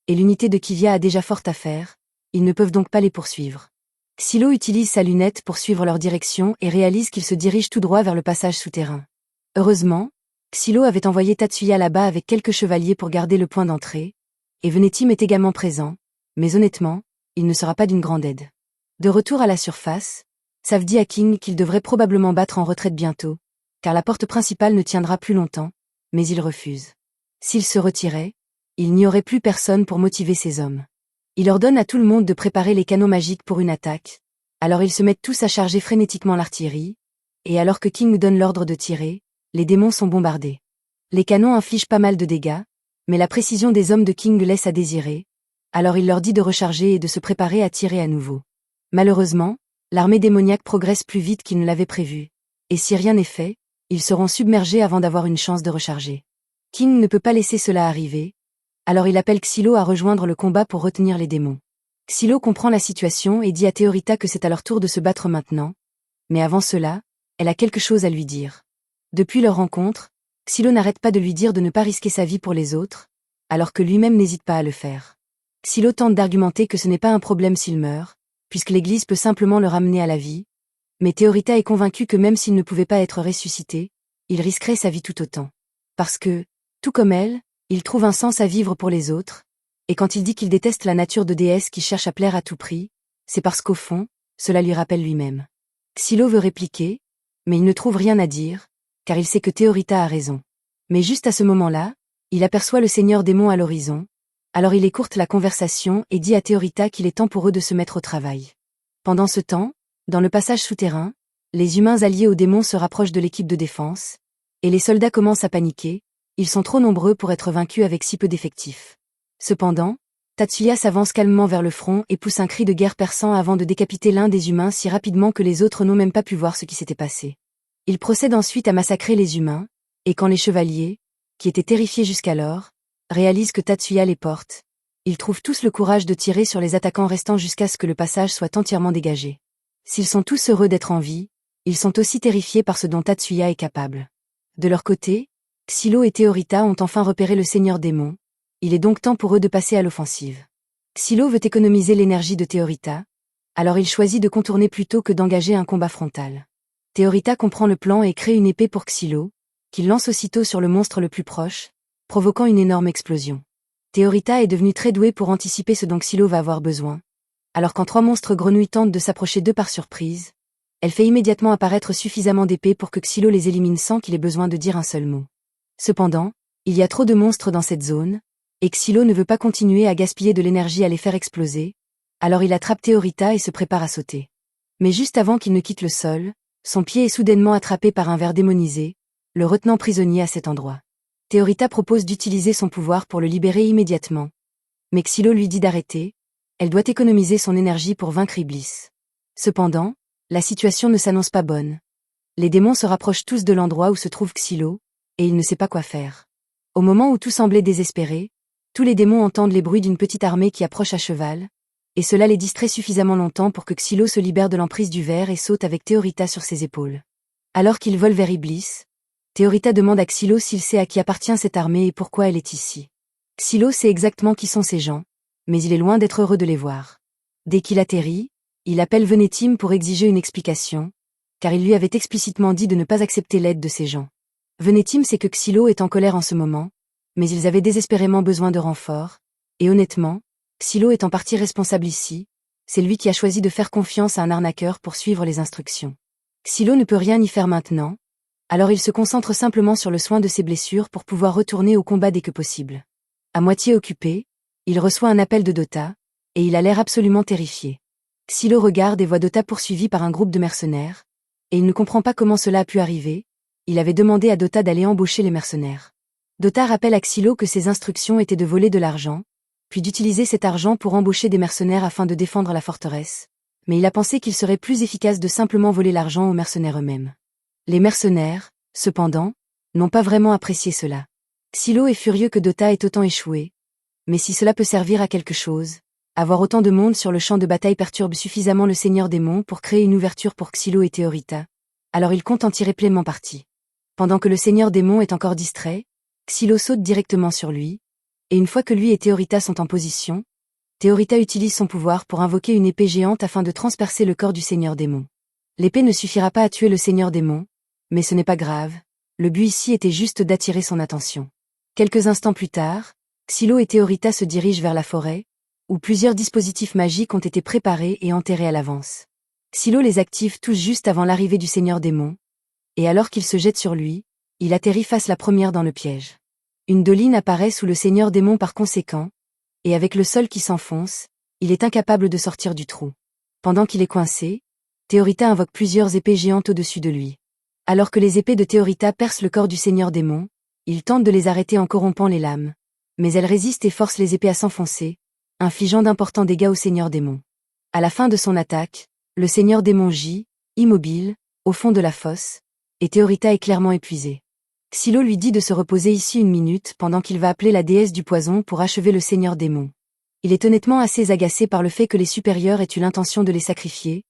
et l'unité de Kivia a déjà fort à faire, ils ne peuvent donc pas les poursuivre. Xylo utilise sa lunette pour suivre leur direction et réalise qu'ils se dirigent tout droit vers le passage souterrain. Heureusement, Xylo avait envoyé Tatsuya là-bas avec quelques chevaliers pour garder le point d'entrée, et Venetim est également présent, mais honnêtement, il ne sera pas d'une grande aide. De retour à la surface, Sav dit à King qu'il devrait probablement battre en retraite bientôt, car la porte principale ne tiendra plus longtemps, mais il refuse. S'il se retirait, il n'y aurait plus personne pour motiver ses hommes. Il ordonne à tout le monde de préparer les canons magiques pour une attaque, alors ils se mettent tous à charger frénétiquement l'artillerie, et alors que King donne l'ordre de tirer, les démons sont bombardés. Les canons infligent pas mal de dégâts, mais la précision des hommes de King laisse à désirer, alors il leur dit de recharger et de se préparer à tirer à nouveau. Malheureusement, l'armée démoniaque progresse plus vite qu'ils ne l'avaient prévu, et si rien n'est fait, ils seront submergés avant d'avoir une chance de recharger. King ne peut pas laisser cela arriver, alors il appelle Xylo à rejoindre le combat pour retenir les démons. Xylo comprend la situation et dit à Théorita que c'est à leur tour de se battre maintenant, mais avant cela, elle a quelque chose à lui dire. Depuis leur rencontre, Xylo n'arrête pas de lui dire de ne pas risquer sa vie pour les autres, alors que lui-même n'hésite pas à le faire. Xylo tente d'argumenter que ce n'est pas un problème s'il meurt, puisque l'Église peut simplement le ramener à la vie, mais Théorita est convaincue que même s'il ne pouvait pas être ressuscité, il risquerait sa vie tout autant. Parce que, tout comme elle, il trouve un sens à vivre pour les autres, et quand il dit qu'il déteste la nature de déesse qui cherche à plaire à tout prix, c'est parce qu'au fond, cela lui rappelle lui-même. Xylo veut répliquer, mais il ne trouve rien à dire, car il sait que Théorita a raison. Mais juste à ce moment-là, il aperçoit le seigneur démon à l'horizon, alors il écourte la conversation et dit à Théorita qu'il est temps pour eux de se mettre au travail. Pendant ce temps, dans le passage souterrain, les humains alliés aux démons se rapprochent de l'équipe de défense, et les soldats commencent à paniquer, ils sont trop nombreux pour être vaincus avec si peu d'effectifs. Cependant, Tatsuya s'avance calmement vers le front et pousse un cri de guerre perçant avant de décapiter l'un des humains si rapidement que les autres n'ont même pas pu voir ce qui s'était passé. Il procède ensuite à massacrer les humains, et quand les chevaliers, qui étaient terrifiés jusqu'alors, réalisent que Tatsuya les porte, ils trouvent tous le courage de tirer sur les attaquants restants jusqu'à ce que le passage soit entièrement dégagé. S'ils sont tous heureux d'être en vie, ils sont aussi terrifiés par ce dont Tatsuya est capable. De leur côté, Xylo et Théorita ont enfin repéré le seigneur démon, il est donc temps pour eux de passer à l'offensive. Xylo veut économiser l'énergie de Théorita, alors il choisit de contourner plutôt que d'engager un combat frontal. Théorita comprend le plan et crée une épée pour Xylo, qu'il lance aussitôt sur le monstre le plus proche, provoquant une énorme explosion. Théorita est devenue très douée pour anticiper ce dont Xylo va avoir besoin, alors quand 3 monstres grenouilles tentent de s'approcher d'eux par surprise, elle fait immédiatement apparaître suffisamment d'épées pour que Xylo les élimine sans qu'il ait besoin de dire un seul mot. Cependant, il y a trop de monstres dans cette zone, et Xylo ne veut pas continuer à gaspiller de l'énergie à les faire exploser, alors il attrape Théorita et se prépare à sauter. Mais juste avant qu'il ne quitte le sol, son pied est soudainement attrapé par un ver démonisé, le retenant prisonnier à cet endroit. Théorita propose d'utiliser son pouvoir pour le libérer immédiatement. Mais Xylo lui dit d'arrêter, elle doit économiser son énergie pour vaincre Iblis. Cependant, la situation ne s'annonce pas bonne. Les démons se rapprochent tous de l'endroit où se trouve Xylo, et il ne sait pas quoi faire. Au moment où tout semblait désespéré, tous les démons entendent les bruits d'une petite armée qui approche à cheval, et cela les distrait suffisamment longtemps pour que Xylo se libère de l'emprise du ver et saute avec Théorita sur ses épaules. Alors qu'ils volent vers Iblis, Théorita demande à Xylo s'il sait à qui appartient cette armée et pourquoi elle est ici. Xylo sait exactement qui sont ces gens, mais il est loin d'être heureux de les voir. Dès qu'il atterrit, il appelle Venetim pour exiger une explication, car il lui avait explicitement dit de ne pas accepter l'aide de ces gens. Venetim sait que Xylo est en colère en ce moment, mais ils avaient désespérément besoin de renforts, et honnêtement, Xylo est en partie responsable ici, c'est lui qui a choisi de faire confiance à un arnaqueur pour suivre les instructions. Xylo ne peut rien y faire maintenant, alors il se concentre simplement sur le soin de ses blessures pour pouvoir retourner au combat dès que possible. À moitié occupé, il reçoit un appel de Dota, et il a l'air absolument terrifié. Xylo regarde et voit Dota poursuivi par un groupe de mercenaires, et il ne comprend pas comment cela a pu arriver, il avait demandé à Dota d'aller embaucher les mercenaires. Dota rappelle à Xylo que ses instructions étaient de voler de l'argent, puis d'utiliser cet argent pour embaucher des mercenaires afin de défendre la forteresse, mais il a pensé qu'il serait plus efficace de simplement voler l'argent aux mercenaires eux-mêmes. Les mercenaires, cependant, n'ont pas vraiment apprécié cela. Xylo est furieux que Dota ait autant échoué, mais si cela peut servir à quelque chose, avoir autant de monde sur le champ de bataille perturbe suffisamment le seigneur démon pour créer une ouverture pour Xylo et Théorita, alors il compte en tirer pleinement parti. Pendant que le seigneur démon est encore distrait, Xylo saute directement sur lui, et une fois que lui et Théorita sont en position, Théorita utilise son pouvoir pour invoquer une épée géante afin de transpercer le corps du seigneur démon. L'épée ne suffira pas à tuer le seigneur démon, mais ce n'est pas grave, le but ici était juste d'attirer son attention. Quelques instants plus tard, Xylo et Théorita se dirigent vers la forêt, où plusieurs dispositifs magiques ont été préparés et enterrés à l'avance. Xylo les active tous juste avant l'arrivée du seigneur démon, et alors qu'il se jette sur lui, il atterrit face la première dans le piège. Une doline apparaît sous le seigneur démon par conséquent, et avec le sol qui s'enfonce, il est incapable de sortir du trou. Pendant qu'il est coincé, Théorita invoque plusieurs épées géantes au-dessus de lui. Alors que les épées de Théorita percent le corps du seigneur démon, il tente de les arrêter en corrompant les lames, mais elles résistent et forcent les épées à s'enfoncer, infligeant d'importants dégâts au seigneur démon. À la fin de son attaque, le seigneur démon gît, immobile, au fond de la fosse, et Théorita est clairement épuisée. Xylo lui dit de se reposer ici 1 minute pendant qu'il va appeler la déesse du poison pour achever le seigneur démon. Il est honnêtement assez agacé par le fait que les supérieurs aient eu l'intention de les sacrifier,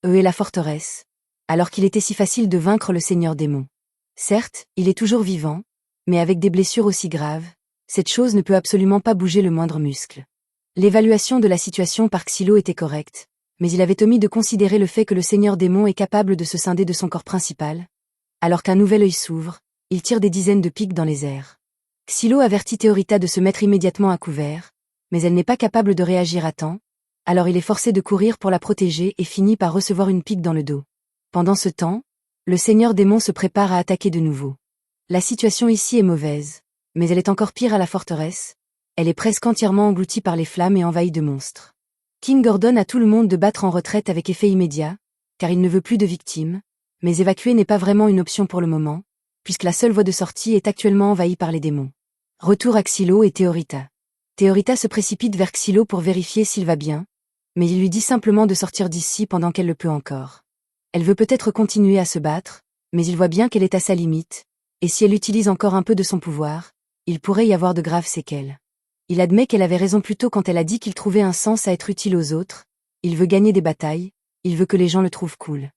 eux et la forteresse, alors qu'il était si facile de vaincre le seigneur démon. Certes, il est toujours vivant, mais avec des blessures aussi graves, cette chose ne peut absolument pas bouger le moindre muscle. L'évaluation de la situation par Xylo était correcte, mais il avait omis de considérer le fait que le seigneur démon est capable de se scinder de son corps principal. Alors qu'un nouvel œil s'ouvre, il tire des dizaines de pics dans les airs. Xylo avertit Théorita de se mettre immédiatement à couvert, mais elle n'est pas capable de réagir à temps, alors il est forcé de courir pour la protéger et finit par recevoir une pique dans le dos. Pendant ce temps, le seigneur démon se prépare à attaquer de nouveau. La situation ici est mauvaise, mais elle est encore pire à la forteresse. Elle est presque entièrement engloutie par les flammes et envahie de monstres. King ordonne à tout le monde de battre en retraite avec effet immédiat, car il ne veut plus de victimes, mais évacuer n'est pas vraiment une option pour le moment, puisque la seule voie de sortie est actuellement envahie par les démons. Retour à Xylo et Théorita. Théorita se précipite vers Xylo pour vérifier s'il va bien, mais il lui dit simplement de sortir d'ici pendant qu'elle le peut encore. Elle veut peut-être continuer à se battre, mais il voit bien qu'elle est à sa limite, et si elle utilise encore un peu de son pouvoir, il pourrait y avoir de graves séquelles. Il admet qu'elle avait raison plus tôt quand elle a dit qu'il trouvait un sens à être utile aux autres, il veut gagner des batailles, il veut que les gens le trouvent cool.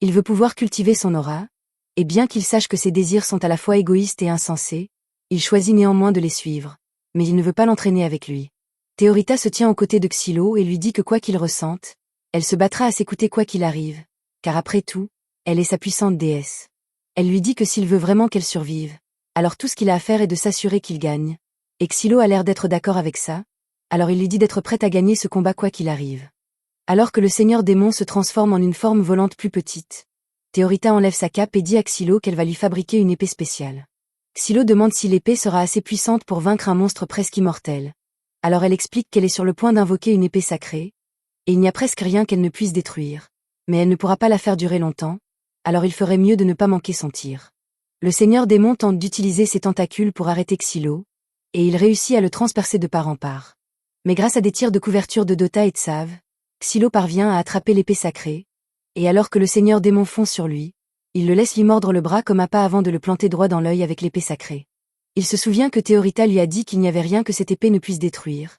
Il veut pouvoir cultiver son aura, et bien qu'il sache que ses désirs sont à la fois égoïstes et insensés, il choisit néanmoins de les suivre, mais il ne veut pas l'entraîner avec lui. Théorita se tient aux côtés de Xylo et lui dit que quoi qu'il ressente, elle se battra à s'écouter quoi qu'il arrive, car après tout, elle est sa puissante déesse. Elle lui dit que s'il veut vraiment qu'elle survive, alors tout ce qu'il a à faire est de s'assurer qu'il gagne, et Xylo a l'air d'être d'accord avec ça, alors il lui dit d'être prête à gagner ce combat quoi qu'il arrive. Alors que le seigneur démon se transforme en une forme volante plus petite, Théorita enlève sa cape et dit à Xylo qu'elle va lui fabriquer une épée spéciale. Xylo demande si l'épée sera assez puissante pour vaincre un monstre presque immortel. Alors elle explique qu'elle est sur le point d'invoquer une épée sacrée, et il n'y a presque rien qu'elle ne puisse détruire, mais elle ne pourra pas la faire durer longtemps, alors il ferait mieux de ne pas manquer son tir. Le seigneur démon tente d'utiliser ses tentacules pour arrêter Xylo, et il réussit à le transpercer de part en part. Mais grâce à des tirs de couverture de Dota et de Save, Xylo parvient à attraper l'épée sacrée, et alors que le seigneur démon fonce sur lui, il le laisse lui mordre le bras comme appât avant de le planter droit dans l'œil avec l'épée sacrée. Il se souvient que Théorita lui a dit qu'il n'y avait rien que cette épée ne puisse détruire.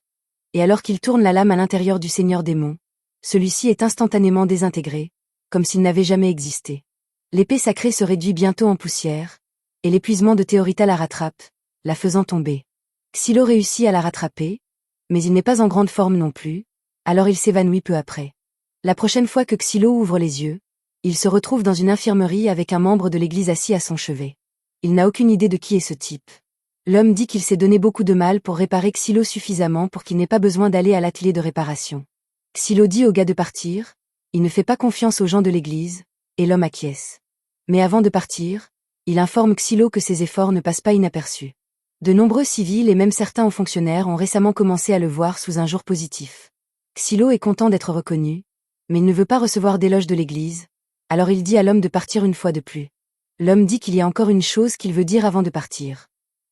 Et alors qu'il tourne la lame à l'intérieur du seigneur démon, celui-ci est instantanément désintégré, comme s'il n'avait jamais existé. L'épée sacrée se réduit bientôt en poussière, et l'épuisement de Théorita la rattrape, la faisant tomber. Xylo réussit à la rattraper, mais il n'est pas en grande forme non plus, alors il s'évanouit peu après. La prochaine fois que Xylo ouvre les yeux, il se retrouve dans une infirmerie avec un membre de l'église assis à son chevet. Il n'a aucune idée de qui est ce type. L'homme dit qu'il s'est donné beaucoup de mal pour réparer Xylo suffisamment pour qu'il n'ait pas besoin d'aller à l'atelier de réparation. Xylo dit au gars de partir, il ne fait pas confiance aux gens de l'église, et l'homme acquiesce. Mais avant de partir, il informe Xylo que ses efforts ne passent pas inaperçus. De nombreux civils et même certains hauts fonctionnaires ont récemment commencé à le voir sous un jour positif. Xylo est content d'être reconnu, mais il ne veut pas recevoir d'éloges de l'église, alors il dit à l'homme de partir une fois de plus. L'homme dit qu'il y a encore une chose qu'il veut dire avant de partir.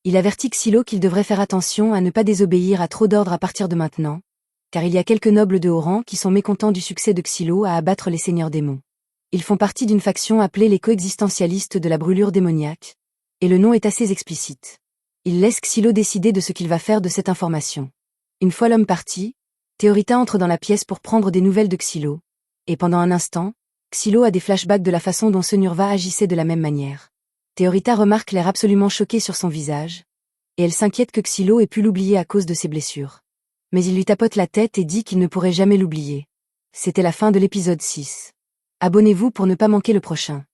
Il avertit Xylo qu'il devrait faire attention à ne pas désobéir à trop d'ordres à partir de maintenant, car il y a quelques nobles de haut rang qui sont mécontents du succès de Xylo à abattre les seigneurs démons. Ils font partie d'une faction appelée les coexistentialistes de la brûlure démoniaque, et le nom est assez explicite. Il laisse Xylo décider de ce qu'il va faire de cette information. Une fois l'homme parti, Théorita entre dans la pièce pour prendre des nouvelles de Xylo, et pendant un instant, Xylo a des flashbacks de la façon dont Senurva agissait de la même manière. Théorita remarque l'air absolument choqué sur son visage, et elle s'inquiète que Xylo ait pu l'oublier à cause de ses blessures. Mais il lui tapote la tête et dit qu'il ne pourrait jamais l'oublier. C'était la fin de l'épisode 6. Abonnez-vous pour ne pas manquer le prochain.